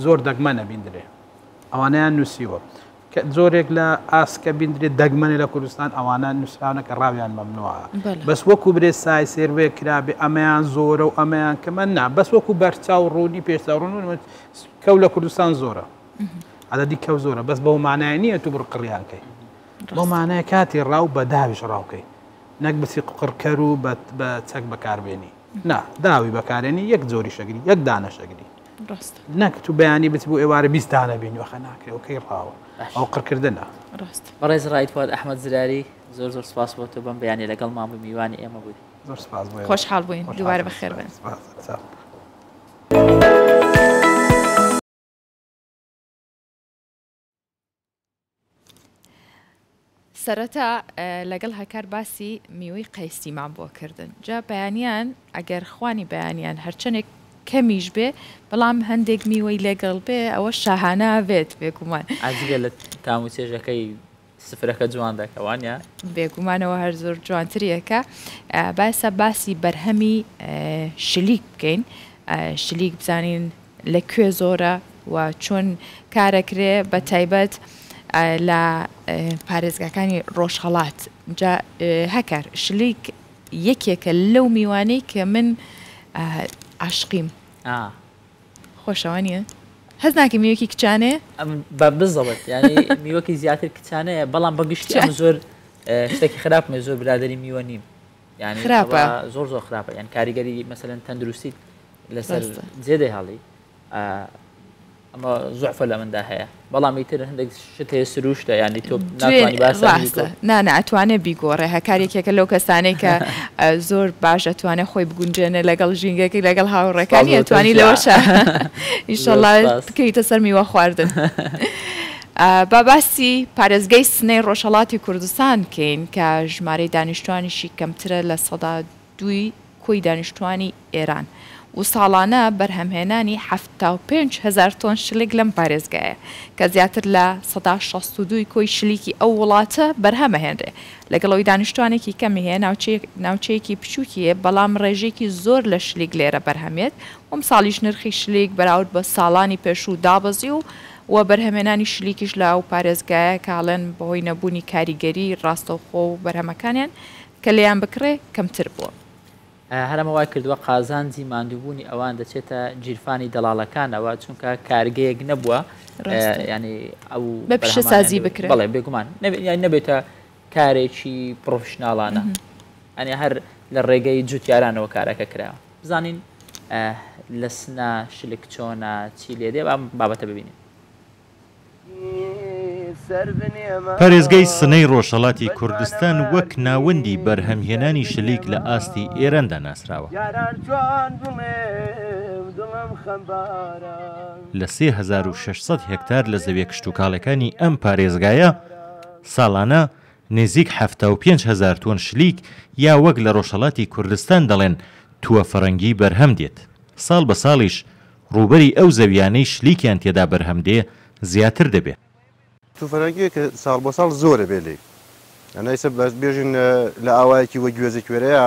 زۆر دەگمە نەبیندرێ ئەوانەیان نووسیوە کە زۆرێک لە ئاسکە بیندرێت دەگمەنی لە کوردستان ئەوانە نووسراونە کە ڕاویان مەمنوعە بەس وەکو برێ سای سێرڤەیە کرابێ ئەمەیان زۆرە و ئەمەیان کەمە نا بەس وەکو بەرچاو ڕوونی پێشتاڕوون کەو لە کوردستان زۆرە عەدەدی کەو زۆرە بەس بەو مانای نییە تو بڕقڕیانکەی بۆ مانای کاتی ڕاو بە داویش ڕاوکەی نەک بچی قڕکەر و بە چەک بەکاربێنی نا داوی بەکارێنی یەک جۆری شەگری یەک دانە شەگری نەک تو بەیانی بچ بۆ ئێوارە 20 دانە بینی وەخە ناکرێ ئەوکەی ڕاوە ئەو قڕکردنە بەڕێز ڕایت فواد ئەحمەد زراری زۆر زۆر سپاس بۆ تۆ بەم بەیانی لەگەڵ مام میوانی ئێمە بووی زۆر سپاس بۆ خۆشحاڵ بووین دووبارە بەخێر بن سەرەتا لەگەڵ هەکار باسی میوەی قەیسیمان بۆ کردن جا بەیانیان ئەگەر خوانی بەیانیان هەرچەندێک کەمیش بێ بەڵام هەندێک میوەی لەگەڵ بێ ئەوە شاهانە بێت بێگومان ئازگە لە تام و چێژەکەی سفرەکە جوان دەکەوانە بێگومانەوە هەر زۆر جوانتریەکە باسە باسی بەرهەمی شلیک بکەین شلیک بزانین لەکوێ زۆرە و چۆن کارەکرێ بە تایبەت لە پارێزگاکانی ڕۆژهەڵات جا هەکار شلیک یەکێکە لەو میوانەی کە من عاشقیم خۆشەوە نیە هەز ناکە میوەکی کچانەیە بە بزەڵێت ینی میوەکی زیاتر کچانەیە بەڵام بەگشتی ئەم زۆر شتێکی خراپمە زۆر برادری میوە نیم ینی خراپە زۆر خراپە یان کاریگەری مەسەلەن تەندروستی لەسەر جێدەی هەڵی ئەمە زوعفە لە مندا هەیە بەڵام ئیتر هەندێک شت هەیە سروشتە یعنی تۆ ناتوانانی باسە ئەتوانێت بیگۆڕێ هەکارێکێکە لەو کەسانەی کە زۆر باش ئەتوانێت خۆی بگونجێنێ لەگەڵ ژینگەکەی لەگەڵ هاوڕەکانی ئەتوانی لەوەشە ئینشەڵڵا بکەیتە سەر میوە خواردن. با باسی پارێزگای سنەی ڕۆژهەڵاتی کوردستان کەین کە ژمارەی دانیشتوانیشی کەمترە لە 2 کۆی دانیشتوانی ئێران و ساڵانە بەرهەمهێنانی 75,000 تۆن شلێک لەم پارێزگایە کە زیاتر لە 162 کۆی شلیکی ئەو وڵاتە بەرهەمەهێنرێ لەگەڵەوەی دانیشتوانێکی کەمی هەیە ناوچەیەکی بچووکیە بەڵام ڕێژێکی زۆر لە شلیک لێرە بەرهەمێت وم ساڵیش نرخی شلیک بەراورد بە ساڵانی پێشوو دابەزی و بەرهەمێنانی شلیکیش لە ئەو پارێزگایە کاڵێن بەهۆی نەبوونی کاریگەری ڕاستەوخۆ و بەرهەمەکانیان کە لێیان بکرێ کەمتر بووە. هەرەمە وای کردووە قازانجی ماندووبوونی ئەوان دەچێتە گیرفانی دەڵاڵەکانەوە چونکە کارگەیەک نەبووە ینی ئەو بە پیشە سازی بکرێت بەڵێ بێگومان نەبێتە کارێکی پرۆفشناڵانە ئەنی هەر لە ڕێگەی جوتیارانەوە کارەکە کراوە بزانین لە سنە شلک چۆنە چی لێ دێ بابەتە ببینین. پارێزگای سنەی ڕۆژهەڵاتی کوردستان وەک ناوەندی بەرهەمهێنانی شلیک لە ئاستی ئێراندا ناسراوە. لە 3600 هێکتار لە زەویە کشتوکاڵەکانی ئەم پارێزگایە ساڵانە نێزیک 75,000 تۆن شلیک یا وەک لە ڕۆژهەڵاتی کوردستان دەڵێن تووە فەڕەنگی بەرهەم دێت. ساڵ بە ساڵیش ڕووبەری ئەو زەویانەی شلیکیان تێدا بەرهەم دێ زیاتر دەبێت. تووفەرەنگی کە ساڵ بۆ ساڵ زۆرە بێ لێ ئەنایسە بێژن لە ئاوایەکی وە گوێزە کوێرەیە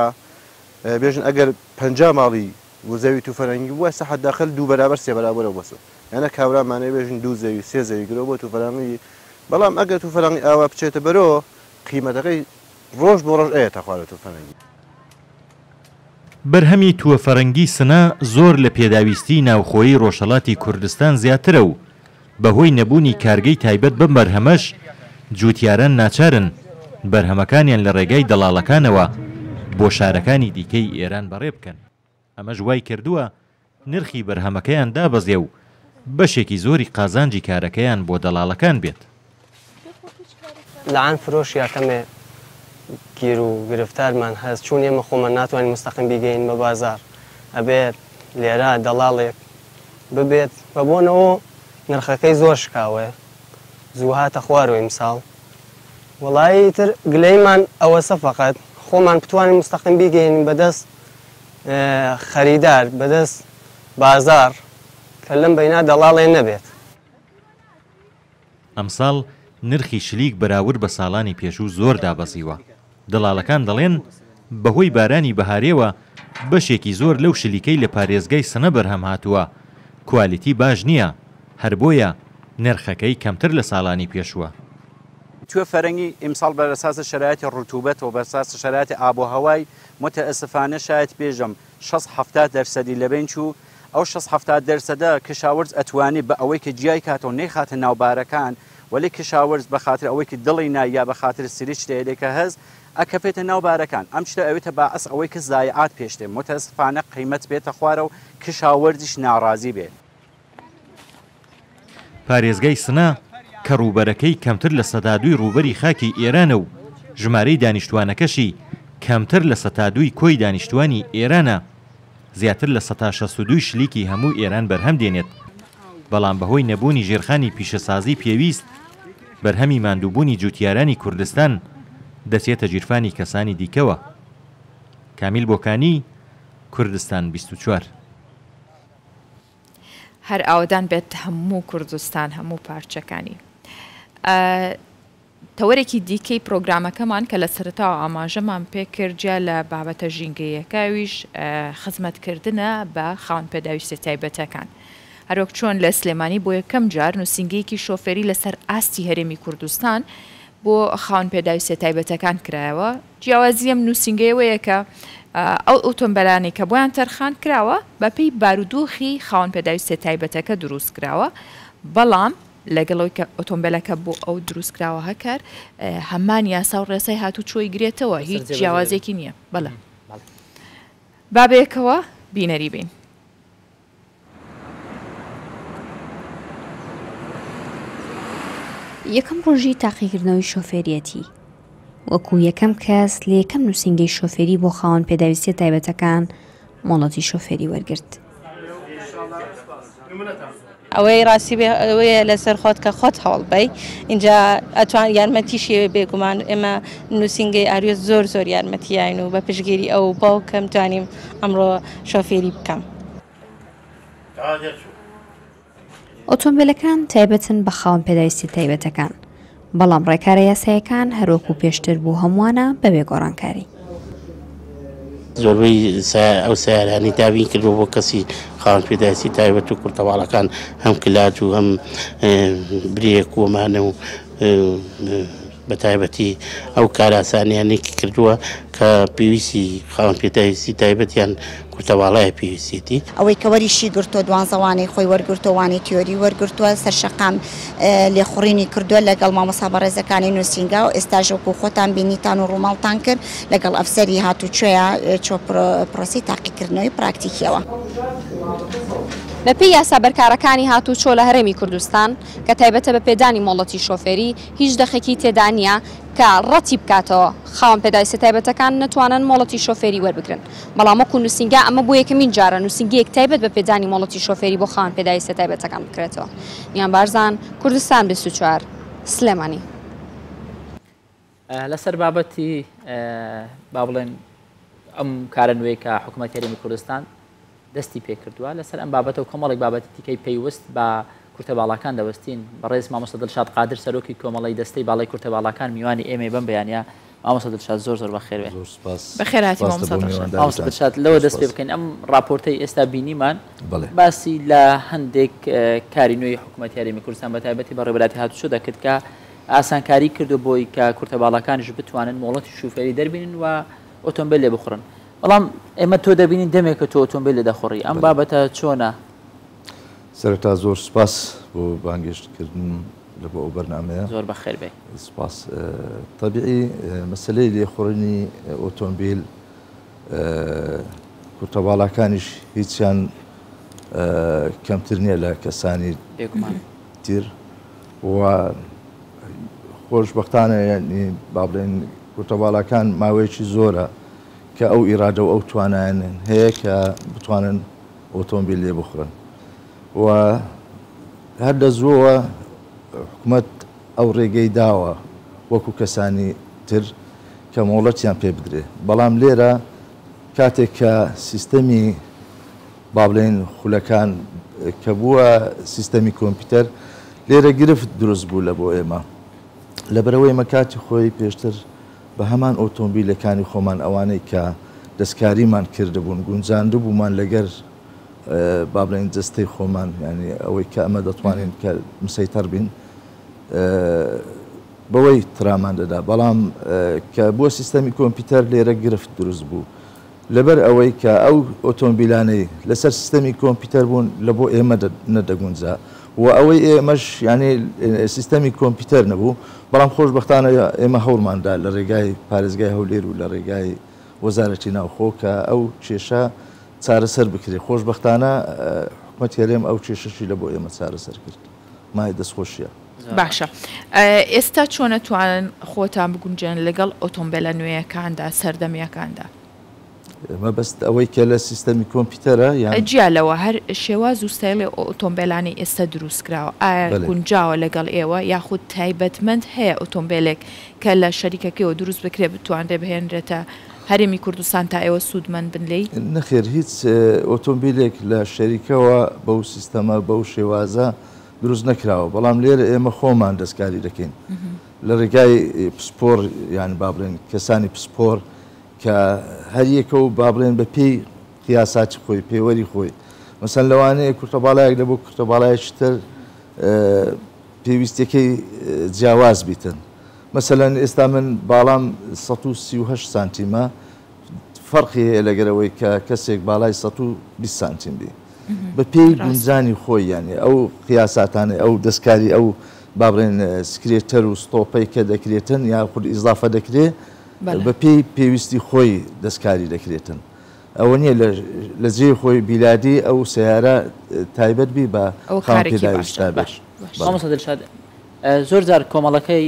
بێژن ئەگەر 50 ماڵی وزەوی تووفەرەنگی وە سە حەداخەل 2 بەرابەر 3 بەرابەرە بەسە یانە کاورامانەیە بێژن 2 زەوی 3 زەوی گرۆ بۆ تووفەرەنگی بەڵام ئەگەر تووفەرەنگی ئاوا بچێتە بەرەوە قیمەتەکەی ڕۆژ بۆ ڕۆژ ئەیە تەخوارە تووفەرەنگی. بەرهەمی تووە فەڕەنگی سنە زۆر لە پێداویستی ناوخۆیی ڕۆژهەڵاتی کوردستان زیاترە و بەهۆی نەبوونی کارگەی تایبەت بەم بەرهەمەش جوتیاران ناچارن بەرهەمەکانیان لە ڕێگای دەڵاڵەکانەوە بۆ شارەکانی دیکەی ئێران بەڕێ بکەن. ئەمەش وای کردووە نرخی بەرهەمەکەیان دابەزێ و بەشێکی زۆری قازانجی کارەکەیان بۆ دەڵاڵەکان بێت. لەعان فرۆش یاکەمێ گیر و گرفتارمان هەست چون ئێمە خۆمان ناتوانین مستەقیم بیگەین بە بازار ئەبێت لێرە دەڵاڵێک ببێت بە بۆنەوە نرخەکەی زۆر شکاوە زوو هاتە خوارەوەی مساڵ وڵایی تر گلەیمان ئەوەسە فەقەت خۆمان بتوانین مستەقیم بیگەین بەدەست خەریدار بەدەست بازار کە لەم بەینا دەڵاڵێ نەبێت. ئەمساڵ نرخی شلیک بەراورد بە ساڵانی پێشوو زۆر دابەزیوە. دەڵاڵەکان دەڵێن بەهۆی بارانی بەهارێوە بەشێکی زۆر لەو شلیکەی لە پارێزگای سنە بەرهەم هاتووە کوالیتی باش نییە هەر بۆیە نرخەکەی کەمتر لە ساڵانی پێشووە. تووە فەرەنگی ئیمساڵ بەرەساسە شرایەتی ڕوتوبەتەوە بەرساسە شرایەتی ئابوهەوای متەئەسفانە شاید پێژەم 60-70% لەبین چوو ئەو 60-70% کشاوەرز ئەتوانی بە ئەوەی کە جیای کاتەوە نەیخاتە ناوبارەکان ولی کشاوەرز بە خاطر ئەوەی کە دڵی نایە بە خاطر سری شتێکە هەز ئەکەفێتە ناوبارەکان ئەم شتە ئەوێتە باعەس ئەوەی کە زایعات پێشتێ متەئەسفانە قیمەت بێتە خوارە و کشاوەرزیش ناڕازی بێت. پارێزگای سنە کە ڕووبەرەکەی کەمتر لە 102 ڕووبەری خاکی ئێرانە و ژمارەی دانیشتوانەکەشی کەمتر لە 102 کۆی دانیشتوانی ئێرانە زیاتر لە 162 شلیکی هەموو ئێران بەرهەم دێنێت. بەڵام بەهۆی نەبوونی ژێرخانی پیشەسازی پێویست بەرهەمی ماندووبوونی جوتیارانی کوردستان دەچێتە گیرفانی کەسانی دیکەوە. کامیل بۆکانی کوردستان 24. هەر ئاودان بێت هەموو کوردستان هەموو پارچەکانی. تەوەرێکی دیکەی پرۆگرامەکەمان کە لە سەرەتاوە ئاماژەمان پێکردجا لە بابەتە ژینگەیەکاویش خزمەتکردنە بە خاوەن پێداویستی تایبەتەکان. هەروەک چۆن لە سلێمانی بۆ یەکەم جار نووسینگەیەکی شۆفێری لەسەر ئاستی هەرێمی کوردستان بۆ خاوەن پێداویستی تایبەتەکان کرایەوە. جیاوازی ئەم نووسینگەیەوەیە کە ئەو ئۆتۆمبیلانی کە بۆیان تەرخان کراوە بەپێی بارودۆخی خاوەن پێداویستی تایبەتەکە دروست کراوە بەڵام لەگەڵەوەی کە ئۆتۆمبیلەکە بۆ ئەو دروستکراوە هەکار هەمان یاسا و ڕێسای هاتوو چۆی گرێتەوە هیچ جیاوازێکی نییە. بەڵێ بابەیەکەوە بینەری بین. یەکەم ڕۆژی تاقیکردنەوەی شۆفێریەتی وەکو یەکەم کەس لە یەکەم نووسینگەی شۆفێری بۆ خاوەن پێداویستیە تایبەتەکان مۆڵەتی شۆفێری وەرگرت. ئەوەی ڕاستی ئەوەیە لەسەر خۆت کە خۆت هەوڵ بی اینجا ئەتوان یارمەتیشی بێگومان ئێمە نووسینگەی ئاریۆس زۆر یارمەتیاین و بە پشگیری ئەو باوکەم توانیم ئەمڕۆ شۆفێری بکەم. ئۆتۆمبیلەکان تایبەتن بە خاوەن پێداویستی تایبەتەکان، بەڵام ڕێکارە یاساییەکان هەروەکو پێشتر بوو هەمووانە بەبێ گۆڕانکاری. زۆربەی ئەو سیارانی دابین کردو بۆ کەسی خاوەن پێداویستی تایبەت و کورتەواڵەکان هەم کلاج و هەم برێک ومانە و بە تایبەتی ئەو کاراسانیانێکی کردووە کە پێویستی خاوەن پێداویستی تایبەتیان کورتەواڵایە پێویستێتی. ئەوەی کە وەریشی گرتووە دوانزەوانی خۆی وەرگرتووانی تیۆری وەرگرتووە سەرشەقام لێخوڕینی کردووە لەگەڵ مامۆستا بەڕێزەکانی نووسینگا و ئێستاژ وەکو خۆتان بینیتان و ڕووماڵتان کرد لەگەڵ ئەفسەری هاتوچۆیە چۆ پرۆسی تاقیکردنەوەی پراکتیکیەوە. لە پێی یاسا بەرکارەکانی هاتوچۆ لە هەرێمی کوردستان کە تایبەتە بە پێدانی مۆڵەتی شۆفێری هیچ دەخێکی تێدا نییە کە ڕەتی بکاتەوە خاوەن پێداویستی تایبەتەکان نتوانن مۆڵەتی شۆفێری وەربگرن. بەڵام وەکو نووسینگا ئەمە بۆ یەکەمین جارە نووسینگەیەک تایبەت بە پێدانی مۆڵەتی شۆفێری بۆ خاوەن پێداویستی تایبەتەکان بکرێتەوە. نیان بارزان کوردستان 24 سلێمانی. لەسەر بابەتی با بڵێن ئەم کارە نوێی کە حکوومەتی هەرێمی کوردستان دەستی پێ کردووە لەسەر ئەم بابەتە و کۆمەڵێک بابەتی دیکەی پێیوەست بە کورتەباڵەکان دەوەستین بەڕێز مامۆستا دڵشاد قادر سەرۆکی کۆمەڵی دەستەی باڵای کورتەباڵەکان میوانی ئێمە بم بەیانیا مامۆستا دڵشاد زۆر بەخێر بێ. بەخێر هاتی مامۆستا دڵشاد لەوە دەست پێ بکەین ئەم راپۆرتەی ئێستا بینیمان باسی لە هەندێک کاری نوێی حکوومەتی هەرێمی کوردستان بە تایبەتی بە ڕێبەراتی هاتوچۆ دەکرد کە ئاسانکاری کردو بۆی کە کورتەباڵەکانیش بتوانن مۆڵەتی شوفێری دەربینن و ئۆتۆمبیل لێ بخڕن. بەڵام ئێمە تۆ دەبینین دەمێکە تۆ ئۆتۆمبیل لێ دەخۆڕی ئەم بابەتە چۆنە؟ سەرەتا زۆر سپاس بۆ بانگشتکردن لە بۆ ئەو بەرنامەیە زۆر بەخێر بێ. سپاس. طبیعی مەسلەی لێخۆڕینی ئۆتۆمبیل کورتەباڵەکانیش هیچیان کەمتر نییە لە کەسانی تر و خۆشبەختانە یعنی با بڵێن کورتەباڵەکان ماوەیەکی زۆرە کە ئەو ئیرادە و ئەو توانایان هەیە کە بتوانن ئۆتۆمبیل لێ بخڕن و هەر دەزووەوە حکوومەت ئەو ڕێگەی داوە وەکو کەسانی تر کە مۆڵەتیان پێ بدرێ. بەڵام لێرە کاتێک کە سیستەمی با بڵێن خولەکان کە بووە سیستەمی کۆمپیوتەر لێرە گرفت دروست بوو لە بۆ ئێمە لەبەرەوەی ئێمە کاتی خۆی پێشتر بە هەمان ئۆتۆمبیلەکانی خۆمان ئەوانەی کە دەستکاریمان کردبوون گونجاندە بوومان لەگەر با بڵێن جستەی خۆمان ینی ئەوەی کە ئەمە دەتوانین کە مسەیتەر بین بەوەی ترامان دەدا. بەڵام کە بۆ سیستەمی کۆمپیوتەر لێرە گرفت دروست بوو لەبەر ئەوەی کە ئەو ئۆتۆمبیلانەی لەسەر سیستەمی کۆمپیوتەر بوون لە بۆ ئێمە نەدەگونجا و ئەوەی ئێمەش یعنی سیستەمی کۆمپیوتەر نەبوو. بەڵام خۆشبەختانە ئێمە هەوڵماندا لە ڕێگای پارێزگای هەولێر و لە ڕێگای وەزارەتی ناوخۆ کە ئەو کێشە چارەسەر بکرێت. خۆشبەختانە حکوومەتی هەرێم ئەو کێشەشی لە بۆ ئێمە چارەسەر کرد. مای دەستخۆشیە. باشە ئێستا چۆن نەتوانن خۆتان بگونجێن لەگەڵ ئۆتۆمبیلە نوێیەکاندا سەردەمیەکاندا؟ ئەمە بەست ئەوەی کە لە سیستەمی کۆمپیوتەرە جیالەوە هەر شێواز و سایلی ئۆتۆمبیلانی ئێستا دروستکراوە ئایا گونجاوە لەگەڵ ئێوە یاخود تایبەتمەند هەیە ئۆتۆمبیلێک کە لە شەریکەکەیەوە دروست بکرێت بتوانێت بهێنرێتە هەرێمی کوردستان تا ئێوە سوودمەند بن لێی؟ نەخێر هیچ ئۆتۆمبیلێک لە شەریکەوە بەو سیستەمە بەو شێوازە دروست نەکراوە. بەڵام لێرە ئێمە خۆمان دەستکاری دەکەین لە ڕێگای پسپۆر یان با بڵێن کەسانی پسپۆر کە هەریەکە و با بڵێن بە پێی قیاساتی خۆی پێوەری خۆی مەسەن لەوانەیە کورتەباڵایەک لە بۆ کورتەباڵایەکی تر پێویستەکەی جیاواز بیتن. مەسەلەن ئێستا من باڵام 138 سانتیمە فەرقی هەیە لەگەرەوەی کە کەسێک باڵای 120 سانتیم بی بە پێی گونجانی خۆی یانی ئەو قیاساتانە ئەو دەستکاری ئەو با بڵێن سکرێتەر و ستۆپەی کە دەکرێتن یا خود ئیزافە دەکرێت بە پێی پێویستی خۆی دەستکاری دەکرێتن. ئەوە نییە لە جێ خۆی بیلادی ئەو سیارە تایبەت بی بە مامۆستا دڵشاد زۆر جار کۆمەڵەکەی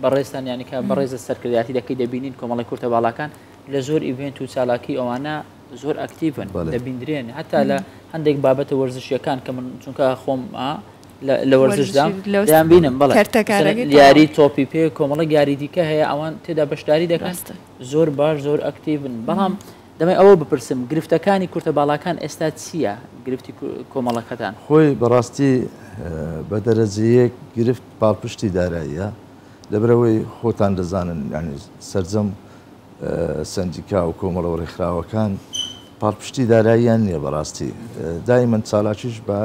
بەڕێستان یانی کە بەڕێزە سەرکردایەتی دەکەی دەبینین کۆمەڵی کورتە باڵاکان لە زۆر ئیڤنت و چالاکی ئەوانە زۆر ئەکتیڤن دەبیندرێن هەتا لە هەندێک بابەتە وەرزشیەکان کە من چونکە خۆم لە وەرزشدام دەیان بینم بەڵێ یاری تۆپی پێ کۆمەڵی یاری دیکە هەیە ئەوان تێدا بەشداری دەکەن زۆر باش زۆر ئەکتیڤن بەڵام دەمەی ئەوە بپرسم گرفتەکانی کورتە باڵاکان ئێستا چییە گرفتی کۆمەڵەکەتان خۆی بەڕاستی بە دەرەجەیەک گرفت پاڵپشتی داراییە لەبەرەوەی خۆتان دەزانن ینی سەرجەم سندیکا و کۆمەڵە ڕێکخراوەکان پاڵپشتی داراییان نییە بەڕاستی دایمەن چالاکیش بە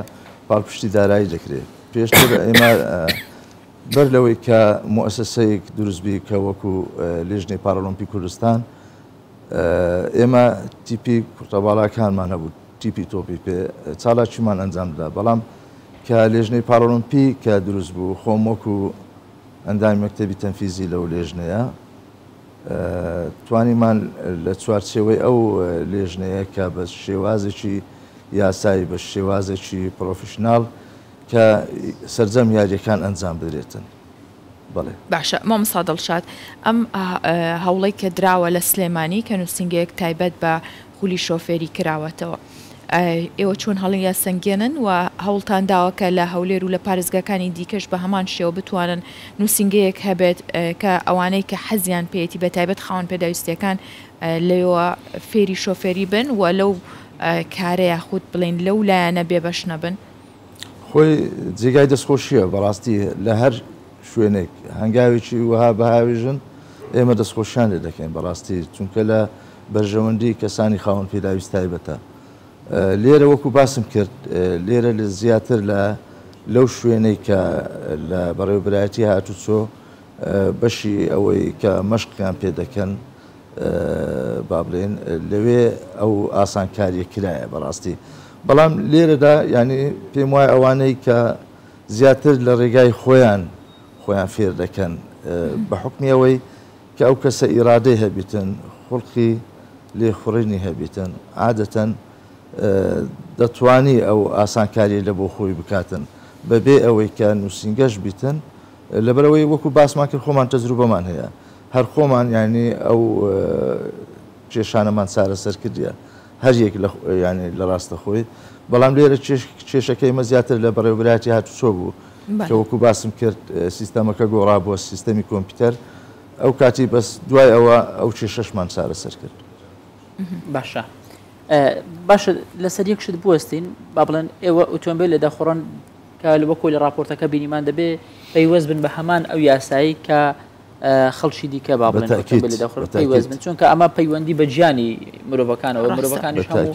پاڵپشتی دارایی دەکرێت پێشتر ئێمە بەر لەوەی کە مؤسسەیەک دروستبی کە وەکو لێژنەی پارەڵۆمپی کوردستان ئێمە تیپی کورتەباڵاکانمان هەبوو تیپی تۆپی پێ چالاکیمان ئەنجامدا بەڵام کە لێژنەی پارەڵۆمپی کە دروست بوو خۆم وەکو ئەندامی مەکتەبی تەنفیزی لەو لێژنەیە توانیمان لە چوارچێوەی ئەو لێژنەیە کە بە شێوازێکی یاسایی بە شێوازێکی پرۆفشناڵ کە سەرجەم یاریەکان ئەنجام بدرێتن. بەڵێ باشە مامۆستا دڵشاد ئەم هەوڵەی کە دراوە لە سلێمانی کە نووسنگەیەک تایبەت بە خولی شۆفێری کراوەتەوە ئێوە چۆن هەڵی سنگێنن و هەوڵتان داوەکە لە هەولێر و لە پارێزگاکانی دیکەش بە هەمان شێوە بتوانن نووسنگەیەک هەبێت کە ئەوانەی کە حەزیان پێێتی بە تایبەت خاوەن پێداویستیەکان لەوە فێری شۆفێری بن و لەو کارەیە خودت بڵێن لەو لایەنە بێبەش نەبن خۆی جێگای دەستخۆشیە بەڕاستی لە هەر شوێنێک هەنگاوێکی وها بەهاوێژن ئێمە دەستخۆشیان لێ دەکەین بەڕاستی چونکە لە بەرژەوەندی کەسانی خاوەن پێداویست تایبەتە لێرە وەکو باسم کرد لێرە لە زیاتر لەو شوێنەی کە لە بەڕێوەبرایەتی هاتوچۆ بەشی ئەوەی کە مەشقیان پێ دەکەن با بڵێن لەوێ ئەو ئاسانکاریە کرایە بەڕاستی بەڵام لێرەدا ینی پێم وایە ئەوانەی کە زیاتر لە ڕێگای خۆیان فێر دەکەن بە حکمی ئەوەی کە ئەو کەسە ئیرادەی هەبیتن خوڵقی لێخوڕینی هەبیتن عادەتەن دەتوانی ئەو ئاسانکاری لە بۆ خۆی بکاتن بەبێ ئەوەی کە نووسنگەش بیتن لەبەرەوەی وەکو باسمان کرد خۆمان تەجروبەمان هەیە هەر خۆمان ینی ئەو کێشانەمان چارەسەر کردیە هەر یەک ینی لە ڕاستە خۆی بەڵام لێرە کێشەکەی مە زیاتر لە بەڕێوەبرایەتی هاتوچۆ بوو کە وەکو باسم کرد سیستەمەکە گۆڕا بووە سیستەمی کۆمپیوتەر ئەو کاتی بەس دوای ئەوە ئەو کێشەشمان چارەسەر کرد باشە باشە لەسەر یەکشت بوەستین با بڵێن ئێوە ئۆتۆمبیل لە دەخۆڕن کە وەکو لە راپۆرتەکە بینیمان دەبێ پەیوەست بن بە هەمان ئەو یاسایی کە خەڵکی دیکە با بڵێن ئۆتۆمبیل لە دەخۆڕن پەیوەست بن چونکە ئەمە پەیوەندی بە گیانی مرۆڤەکانەوە مرۆڤەکانیش هەموو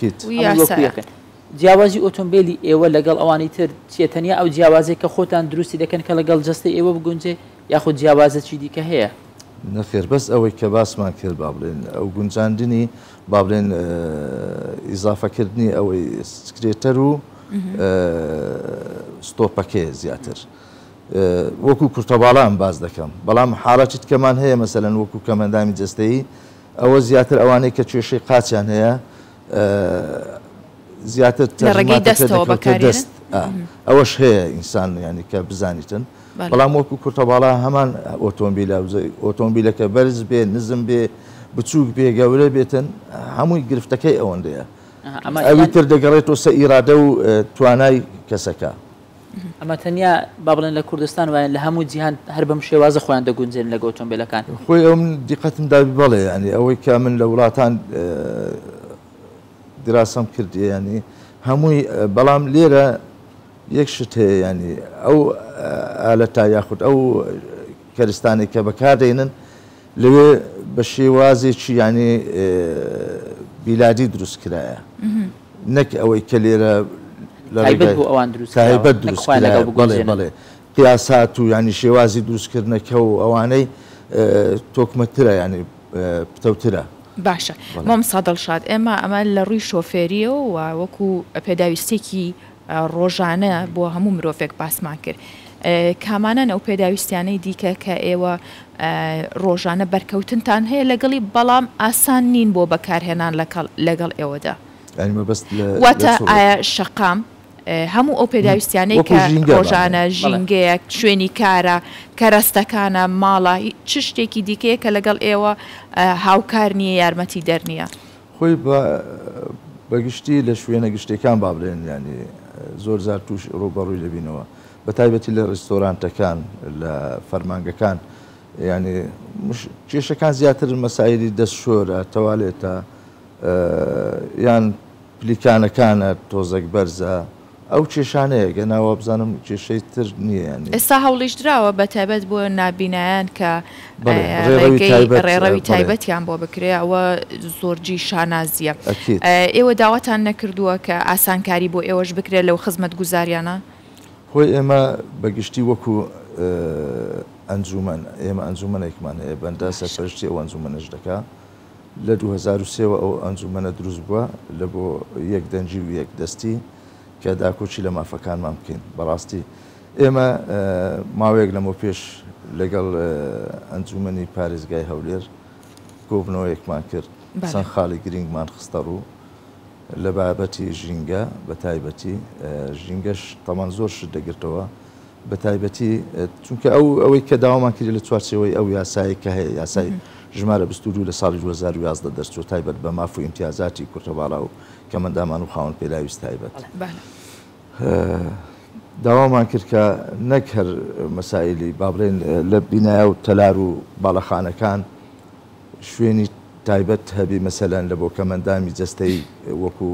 جیاوازی ئۆتۆمبیلی ئێوە لەگەڵ ئەوانی تر چیە تەنیا ئەو جیاوازێک کە خۆتان دروستی دەکەن کە لەگەڵ جەستی ئێوە بگونجێ یاخود جیاوازەکی دیکە هەیە نەخێر بەس ئەوەی کە باسمان کرد با بڵێن ئەو گونجاندنی با بڵێن ئیزافەکردنی ئەوەی سکرێتەر و ستۆپەکەی زیاتر وەکو کورتەباڵان باز دەکەم بەڵام حاڵەتی کەمان هەیە مەسەلەن وەکو کەمەندامی جەستەیی ئەوە زیاتر ئەوانەی کە کێشەی قاچیان هەیە زیاتر دەست ئەوەش هەیە ئینسان ینی کە بزانیتن بەڵام وەکو کورتەباڵا هەمان ئۆتۆمبیلەکە بەرز بێ نزم بێ بچووک بێ گەورە بێتن هەمووی گرفتەکەی ئەوەندەیە ئەوی تر دەگەڕێتەوە سە ئیرادە و توانای کەسەکە ئەمە تەنیا با بڵێن لە کوردستان وایە لە هەموو جیهان هەر بەم شێوازە خۆیان دەگونجێن لەگە ئۆتۆمبیلەکان خۆی ئەو دیقەتم دابی بەڵێ ینی ئەوەی کە من لە وڵاتان دراسەم کردی ینی هەمووی بەڵام لێرە یەک شت هەیە ینی ئەو ئالەتا یاخود ئەو کەرستانی کە بەکاردێنن لەوێ بە شێوازێکی ینی بیلادی دروست کرایە نەک ئەوەی کە لێرە تایبەت دروست بڵێ قیاسات و ینی شێوازی دروستکردنەکە و ئەوانەی تۆکمەترە ینی پتەوترە باشە مامۆستا دڵشاد ئێمە ئەمە لە ڕووی شۆفێریە و وەکو پێداویستێکی ڕۆژانە بۆ هەموو مرۆڤێک باسمان کرد کامانان ئەو پێداویستیانەی دیکە کە ئێوە ڕۆژانە بەرکەوتنتان هەیە لەگەڵی بەڵام ئاسان نین بۆ بەکارهێنان لەگەڵ ئێوەدا واتە ئایا شەقام هەموو ئەو پێداویستیانەی کە ڕۆژانە ژینگەیەک شوێنی کارە کەرەستەکانە ماڵە چ شتێکی دیکەیە کە لەگەڵ ئێوە هاوکار نییە یارمەتی دەرنیە خۆی بەگشتی لە شوێنە گشتەکان با بڵێن ینی زۆر زار توش ڕوبەڕووی دەبینەوە بە تایبەتی لە ڕێستۆرانتەکان لە فەرمانگەکان ینی کێشەکان زیاتر مەسایلی دەستشۆرە تەوالێتە یان پلیکانەکانە تۆزێک بەرزە ئەو کێشانەیە گەناوە بزانم کێشەی تر نییە ئێستا هەوڵیش درراوە بە تایبەت بۆ نابینایان کە ڕێڕەوی تایبەتیان بۆ بکرێ ئەوە زۆرجی شانازیە ئێوە داواتان نەکردووە کە ئاسانکاری بۆ ئێوەش بکرێت لەو خزمەت گوزاریانە خۆی ئێمە بەگشتی وەکو ئەنجومەن ئێمە ئەنجومەنێکمان هەیە بەندە سەرپەرشتی ئەو ئەنجومەنەش دەکا لە 2023 ئەو ئەنجومەنە دروست بووە لە بۆ یەک دەنجی و یەک دەستی کە داکۆچی لە مافەکانمان بکەین بەڕاستی ئێمە ماوەیەک لەمە پێش لەگەڵ ئەنجومەنی پارێزگای هەولێر کۆبنەوەیەکمان کرد چەند خاڵی گرنگمان خستە ڕوو لە بابەتی ژینگە بە تایبەتی ژینگەش تەمان زۆر شت دەگرتەوە بە تایبەتی چونکە ئەوەی کە داوامان کردی لە چوارچەوەی ئەو یاسایی کە هەیە یاسای ژمارە 22 لە ساڵی 2011 دەرچوە تایبەت بە ماف و ئیمتیازاتی کورتەباڵا و کەمەندامان و خاوەن پێداویست تایبەت داوامان کرد کە نەک هەر مەسائلی با بڵێن لە بینایە و تەلار و باڵەخانەکان شوێنی تایبەت هەبی مەسەلەن لە بۆ کەمەندامی جەستەی وەکو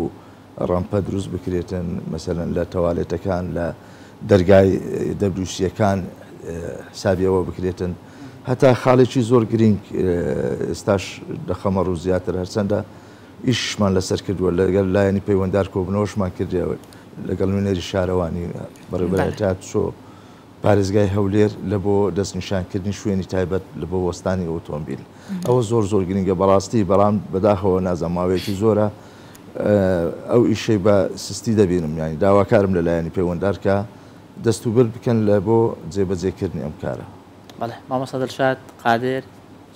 ڕەمپە دروست بکرێتن مەسەلەن لە تەوالێتەکان لە دەرگای دەبروسیەکان حسابیەوە بکرێتن هەتا خاڵێکی زۆر گرنگ ئێستاش دەخەمەڕ و زیاتر هەرچەندە ئیشمان لەسەر کردووە لەگەڵ لایەنی پەیوەنددار کۆبنەوەشمان کردەوە لەگەڵ نوێنەری شارەوانی بەڕێبەرێتات چۆ پارێزگای هەولێر لە بۆ دەستنیشانکردنی شوێنی تایبەت لە بۆ وەستانی ئۆتۆمبیل ئەوە زۆر گرنگە بەڕاستی بەڵام بەداخەوە نازەماوەیەکی زۆرە ئەو ئیشەی بە سستی دەبینم ینی داواکارم لە لایەنی پەیوەنددار کە دەست و بر بکەن لە بۆ جێبەجێکردنی ئەم کارە بەڵێ مامۆستا دڵشاد قادر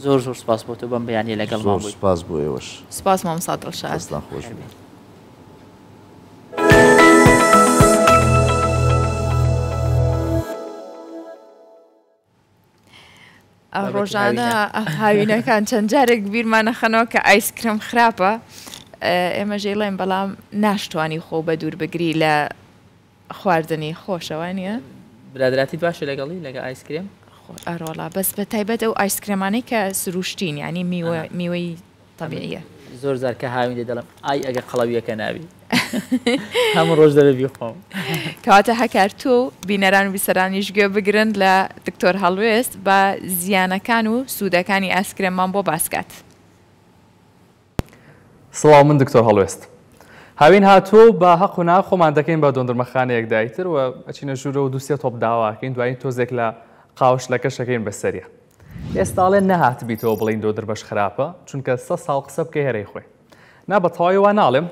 زۆر سپاس بۆ تۆ بەم بەیانی لەگەڵ زۆر سپاس بۆ ئێوەش سپاس مامۆستا دڵشاد خۆش بێت ڕۆژانە هاوینەکان چەند جارێک بیرمانەخەنەوە کە ئایسکرم خراپە ئێمە ژێڵێن بەڵام ناشتوانی خۆ بە دوور بگری لە خواردنی خۆشەوە نیە برادراتی باشە لەگەڵی لەگە ئایسکرێم ئەڕۆڵا بەس بە تایبەت ئەو ئایسکرێمانەی کە سروشتین ینی میوەی تەبیعیە زۆر زار کە هاوین دێ دەڵم ئای ئەگەر قەڵەویەکە ناوی هەموو ڕۆژ دەبێ خۆم کەواتە هەکار تۆ بینەران و بیسەرانیش گوێ بگرن لە دکتۆر هەڵوێست بە زیانەکان و سوودەکانی ئایسکرێمان بۆ باسکات. سڵاو من دکتۆر هەڵوێست. هاوین هاتوو بە حەق و نا خۆمان دەکەین بە دۆندرمەخانەیەک دایتر و ئەچینە ژوورە و دووسێ تۆپ داواکەین دوایین تۆزێک لە قاوش لە کەشەکەین بەسەریە. ئێستاڵێن نەهات بیتەوە بڵین دۆ دەربەش خراپە چونکە 100 ساڵ قسە بکەی هەرەی خۆی. نا بە تەواوی وا ناڵێم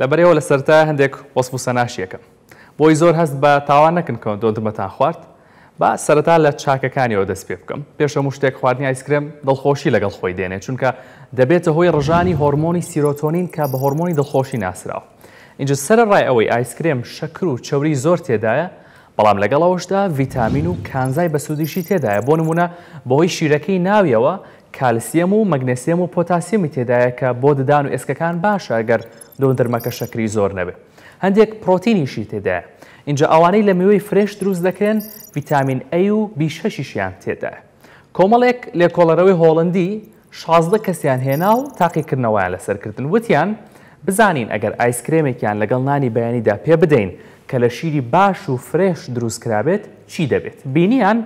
لەبەرەوە لە سەرتا هەندێک وەسف و سەناشیەکەم. بۆی زۆر هەست بە تاوان نەکەن کە دۆندرمەتان خوارد با سەرەتا لە چاکەکانیەوە دەست پێ بکەم. پێش هەموو شتێک خواردنی ئایسکرێم دڵخۆشی لەگەڵ خۆی دێنێت چونکە دەبێتە هۆی ڕژانی هۆرمۆنی سیرۆتۆنین کە بە هۆرمۆنی دڵخۆشی ناسراوە. اینجا سەرڕای ئەوەی ئایسکرێم شەکر و چەوری زۆر تێدایە بەڵام لەگەڵەوەشدا ڤیتامین و کانزای بەسوودیشی تێدایە بۆ نمونە بەهۆی شیرەکەی ناویەوە کالسیەم و مەگنێسیەم و پۆتاسیەمی تێدایە کە بۆ ددان و ئێسکەکان باشە ئەگەر دۆندرمەکە شەکری زۆر نەبێت. هەندێک پرۆتینیشی تێدایە. اینجا ئەوانەی لە میوەی فرێش دروست دەکرێن ڤیتامین A و B6شیان تێدایە. کۆمەڵێک لێکۆڵەرەوەی هۆڵندی 16 کەسیان هێنا و تاقیکردنەوەیان لەسەرکردن وتیان بزانین ئەگەر ئایسکرێمێکیان لەگەڵ نانی بەیانیدا پێ بدەین کە لە شیری باش و فرێش دروست کرابێت چی دەبێت. بینیان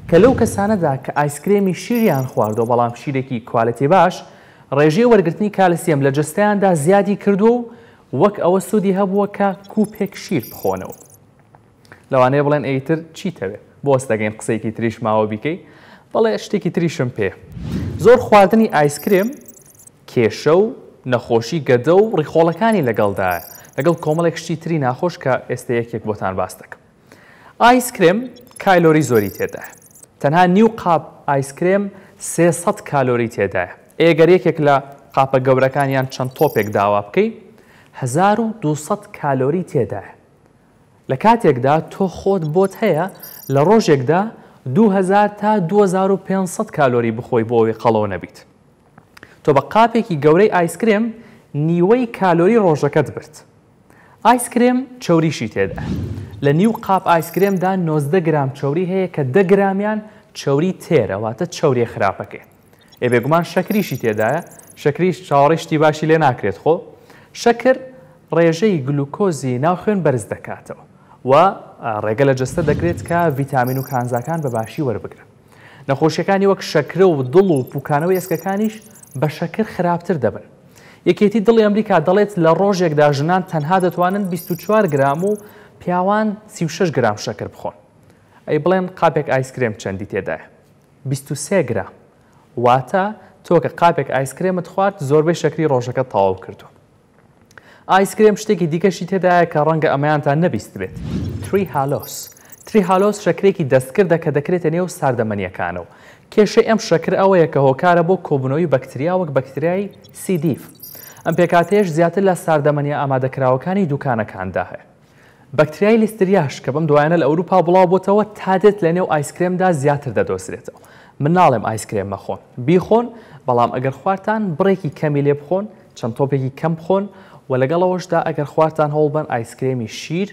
کە لەو کەسانەدا کە ئایسکرێمی شیریان خواردۆ بەڵام شیرێکی کوالەتی باش ڕێژەی وەرگرتنی کالسیەم لە جستەیاندا زیادی کردو و وەک ئەوە سوودی هەبووە کە کوپێک شیر بخۆنەوە. لەوانەیە بڵێن ئەیتر چیتەوێت بۆست دەگەین قسەیەکی تریش ماوە بیکەی بەڵێ شتێکی تریشم پێ. زۆر خواردنی ئایسکرێم کێشە و نەخۆشی گەدە و ڕیخۆڵەکانی لەگەڵدایە لەگەڵ کۆمەڵێک شتی تری ناخۆش کە ئێستا یەکێک بۆتان باس دەکەم. ئایسکرێم کالۆری زۆری تێدایە. تەنها نیو قاپ ئایسکرێم 300 کالۆری تێدایە. ئێگەر یەکێک لە قاپە گەورەکانیان چەند تۆپێک داوا بکەی 1200 کالۆری تێدایە. لە کاتێکدا تۆ خۆت بۆت هەیە لە ڕۆژێکدا 2000 تا 2500 کالۆری بخۆی بۆ ئەوەی قەڵەوە نەبیت. تۆ بە قاپێکی گەورەی ئایسکرێم نیوەی کالۆری ڕۆژەکەت برد. ئایسکرێم چەوریشی تێدا. لە نیو قاپ ئایسکرێمدا 90 گرام چەوری هەیە کە 10 گرامیان چەوری تێرە واتە چەوری خراپەکەی. بێگومان شەکریشی تێدایە، شەکریش چاوەڕێشتی باشی لێ ناکرێت خۆ. شەکر ڕێژەی گلوکۆزی ناو خوێن بەرز دەکاتەوە و ڕێگە لە جەستە دەکرێت کە ڤیتامین و کانزاکان بە باشی وەربگرن. نەخۆشیەکانی وەک شەکرە و دڵ و پوکانەوە ئێسکەکانیش بە شەکر خراپتر دەبن. یەکێتی دڵی ئەمریکا دەڵێت لە ڕۆژێکدا ژنان تەنها دەتوانن 24 گرام و پیاوان 36 گرام شەکر بخۆن. ئەی بڵێن قاپێک ئایسکرێم چەندی تێدایە؟ 23 گرام. واتە تۆ کە قاپێک ئایسکرێمت خوارد زۆربەی شەکری ڕۆژەکە تەواو کردو. ئایسکرێم شتێکی دیکەشی تێدایە کە ڕەنگە ئەمەیانتان نەبیست بێت. تریهالۆس شەکرێکی دەستکردە کە دەکرێتە نێو ساردەمەنیەکانەوە. کێشەی ئەم شەکر ئەوەیە کە هۆکارە بۆ کۆبوونەوەی بەکتریا وەک بەکتریای سیدیف. ئەم پێکاتەیەش زیاتر لە ساردەمەنیە ئامادەکراوەکانی دوکانەکاندا هەیە. بەکتریای لیستریاش کە بەم دوایانە لە ئەوروپا بڵاو بۆتەوە تا دێت لە نێو ئایسکرێمدا زیاتر دەدۆزرێتەوە. من ناڵێم ئایسکرێم مەخۆن، بیخۆن، بەڵام ئەگەر خواردتان بڕێکی کەمی لێ بخۆن، چەند تۆپێکی کەم بخۆن و لەگەڵەوەشدا ئەگەر خواردتان هەوڵبن ئایسکرێمی شیر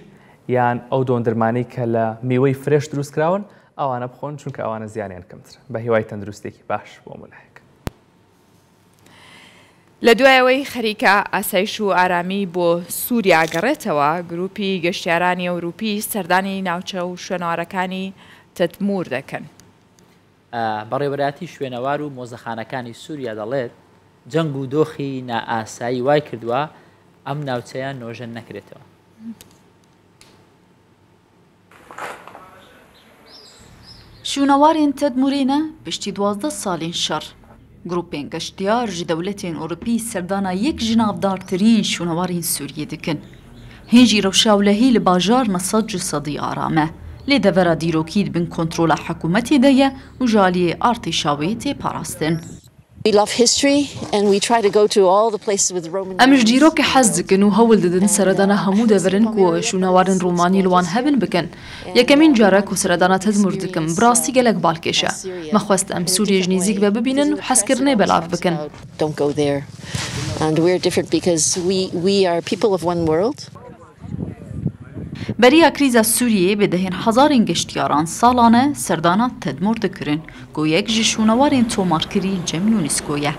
یان ئەو دۆندرمانەی کە لە میوەی فرێش دروستکراون ئەوانە بخۆن چونکە ئەوانە زیانیان کەمتر بە هیوای تەندروستێکی باش بۆ ملایەک. لە دوایەوەی خەریکە ئاسایش و ئارامی بۆ سووریا گەڕێتەوە گروپی گەشتیارانی ئەوروپی سەردانی ناوچە و شوێنەوارەکانی تەدمور دەکەن. بەڕێوەبەتی شوێنەوار و مۆزەخانەکانی سووریا دەڵێت جەنگ و دۆخی نائاسایی وای کردووە ئەم ناوچەیان نۆژەن نەکرێتەوە. شوونەوارên Tedmûrê piştî 12 salên şer grûpên geştyar ji dewletên Ewropî serdana yek ji navdartirîn şûnewarên Sûriyê dikin. Hên jî rewşawlehî li bajarna sed ji sedî arame. Lê devera dîrokî dibin kontrola hikûmetê de ye û ji aliyê artêşa wê tê parastin. Em ji dîrokê hez dikin û hewl didin seredana hemû deverin ku şûnewarên Romanî li wan hebin bikin. Yekemîn carek ku seredana Tedmûr dikim bi rastî gelek balkêş e. Me xwest em Sûriyê ji nêzik ve bibînin û hezkirinê belav bikin. Beriya krîza Sûriyê bêdehên hezarên geştyaran salane serdana Tedmûr dikirin ku yek ji şûnewarên tomarkirî cem UNESCO ye.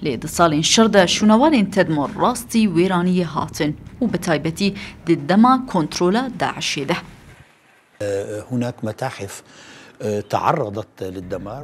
Lê di salên şer de şûnewarên Tedmûr rastî wêraniyê hatin û bi taybetî di dema kontrola Daişê de.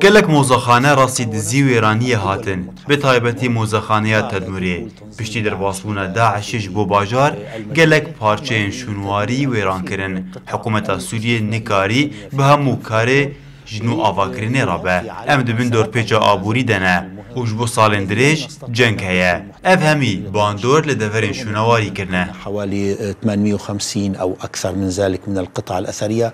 gelek mozexane rastî dizî wêraniyê hatin bi taybetî mozexaneya Tedmûrê piştî derbasbûna Daişê ji bo bajar gelek parçeyên şûnwarî wêran kirin. Hikûmeta Sûriyê nikarî bi hemû karê ji nû avakirinê re be. Em dibin dorpêça aborî de ne û ji bo salên dirêj ceng heye. Ev hemî bandor li deverên şûnewarî kirine. حوالي 850 أو أكثر من ذلك من القطع الأثرية.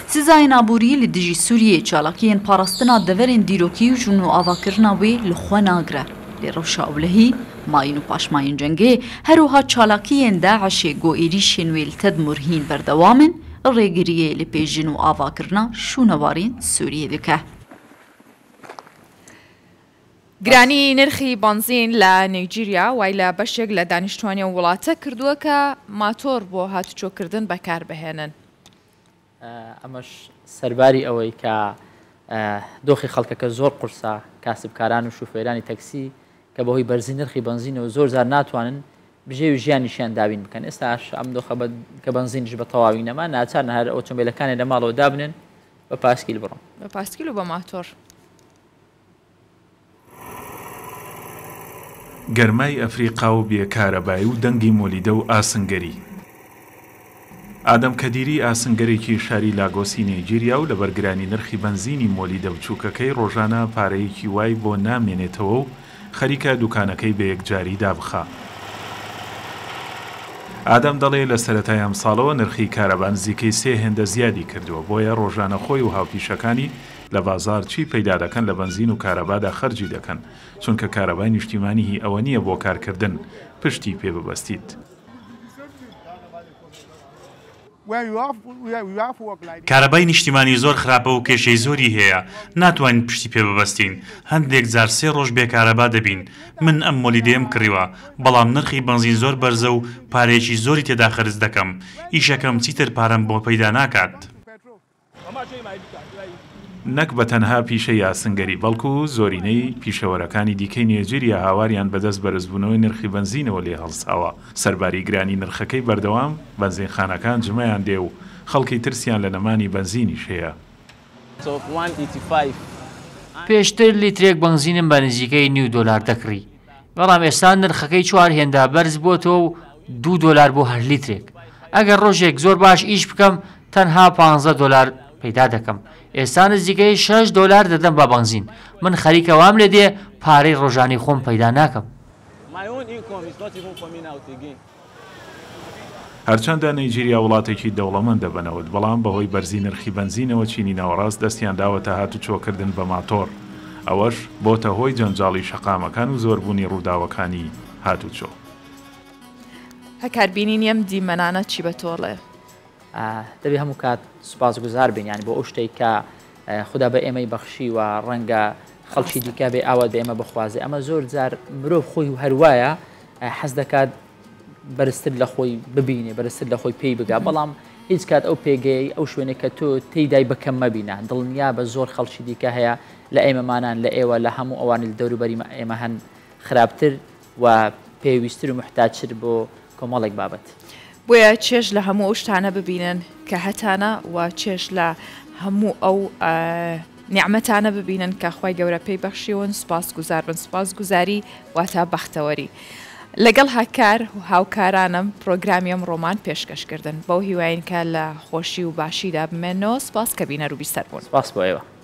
Sizayên aborî li dijî Sûriyê çalakiyên parastina deverên dîrokî û jûn û avakirina wê li xwe nagire. Lê rewşa ewlehî mayîn û paşmayên cengê herwiha çalakiyên Daişê got êrişên wê li Tedmûr hîn berdewam in rêgiriyê li pêjin û avakirina şûnewarên Sûriyê dike. گرانی نرخی بنزین لە نیجیریا وای لە بەشێک لە دانیشتوانیە وڵاتە کردووە کە ماتۆر بۆ هاتوچۆکردن بەکاربهێنن. ئەمەش سەرباری ئەوەی کە دۆخی خەڵکەکە زۆر قورسە کاسبکاران و شوفێرانی تەکسی کە بەهۆی بەرزی نرخی بنزینەوە زۆر زار ناتوانن بژێوی ژیانیشیان دابین بکەن. ئێستاش ئەم دۆخە کە بنزینش بە تەواوی نەما ناچارن هەر ئۆتۆمبیلەکانی لە ماڵەوە دابنن بە پاسکیل بڕۆن بە پاسکیل و بە ماتۆر. گەرمای ئەفریقا و بێکارەبایی و دەنگی مۆلیدە و ئاسنگەری. ئادەم کەدیری ئاسنگەرێکی شاری لاگۆسی نیجیریا و لە بەرگرانی نرخی بنزینی مۆلیدە و چووکەکەی ڕۆژانە پارەیەکی وای بۆ نامێنێتەوە و خەریکە دوکانەکەی بە یەکجاری دابخا. ئادەم دەڵێ لە سەرەتای ئەم ساڵەوە نرخی کارەبا نزیکەی 3 هێندە زیادی کردووە بۆیە ڕۆژانە خۆی و هاوپیشەکانی لە بازار چی پەیدا دەکەن لە بنزین و کارەبادا خەرجی دەکەن چونکە کارەبای نیشتیمانی هی ئەوە نییە بۆ کارکردن پشتی پێ ببەستیت. کارەبای نیشتیمانی زۆر خراپە و کێشەی زۆری هەیە ناتوانین پشتی پێ ببەستین هەندێک جار 3 ڕۆژ بێکارەبا دەبین من ئەم مۆلیدەیەم کڕیوە بەڵام نرخی بنزین زۆر بەرزە و پارێکی زۆری تێدا خرج دەکەم ئیشەکەم چیتر پارەم بۆ پەیدا ناکات نەک بە تەنها پیشە یاسنگەری بەڵکو زۆرینەی پیشەوەرەکانی دیکەی نێجیریا هاواریان بەدەست بەرزبوونەوەی نرخی بنزینەوە لێ هەڵساوە سەرباری گرانی نرخەکەی بەردەوام بنزینخانەکان جمەیان دێ و خەڵکی ترسیان لە نەمانی بنزینیش هەیە پێشتر لیترێک بنزینم بە نزیکەی $9 دەکڕی بەڵام ئێستا نرخەکەی 4 هێندا بەرز بۆتەوە و $2 بۆ هەر لیترێک ئەگەر ڕۆژێک زۆر باش ئیش بکەم تەنها $15 پەیدا دەکەم ئێستا نزیکەی $6 دەدەم بە بنزین من خەریکەوام لێ دێ پارەی ڕۆژانی خۆم پەیدا ناکەم هەرچەندە نەیجیریا وڵاتێکی دەوڵەمەند دەبنەوەت بەڵام بەهۆی بەرزی نرخی بنزینەوە چینی ناوەڕاست دەستیان داوەتە هاتوچۆکردن بە ماتۆر ئەوەش بۆتە هۆی جەنجاڵی شەقامەکان و زۆربوونی ڕووداوەکانی هاتوچۆ هەکاربینین ئەم دیمەنانە چی بەتۆڵێ دەبێ هەموو کات سوپاسگوزار بین یانی بۆ ئەو شتێک کە خوددا بە ئێمەی بەخشی و ڕەنگە خەڵکی دیکە بێ ئاوا بە ئێمە بخوازێ ئەمە زۆر جار مرۆڤ خۆی و هەروایە حەز دەکات بەرزتر لە خۆی ببینێ بەرزتر لە خۆی پێی بگا بەڵام هیچ کات ئەو پێگەی ئەو شوێنێک کە تۆ تێیدای بکەم مەبینە دڵنیا بە زۆر خەڵکی دیکە هەیە لە ئێمەمانان لە ئێوە لە هەموو ئەوانی دەوروبەری ئێمە هەن خراپتر و پێویستتر و محتاجتر بۆ کۆمەڵێک بابەت بۆیە چێژ لە هەموو ئەو شتانە ببینن کە هەتانە و چێژ لە هەموو ئەو نیعمەتانە ببینن کە خوای گەورە پێی بەخشیون سپاس گوزار بن سپاس گوزاری واتە بەختەوەری لەگەڵ هاکار و هاوکارانم پرۆگرامیم ڕۆمان پێشکەشکردن بەو هیواین کە لە خۆشی و باشیدا بمێنەوە سپاس کە بینەر و بیسەر بوون سپاس بۆ ئێوە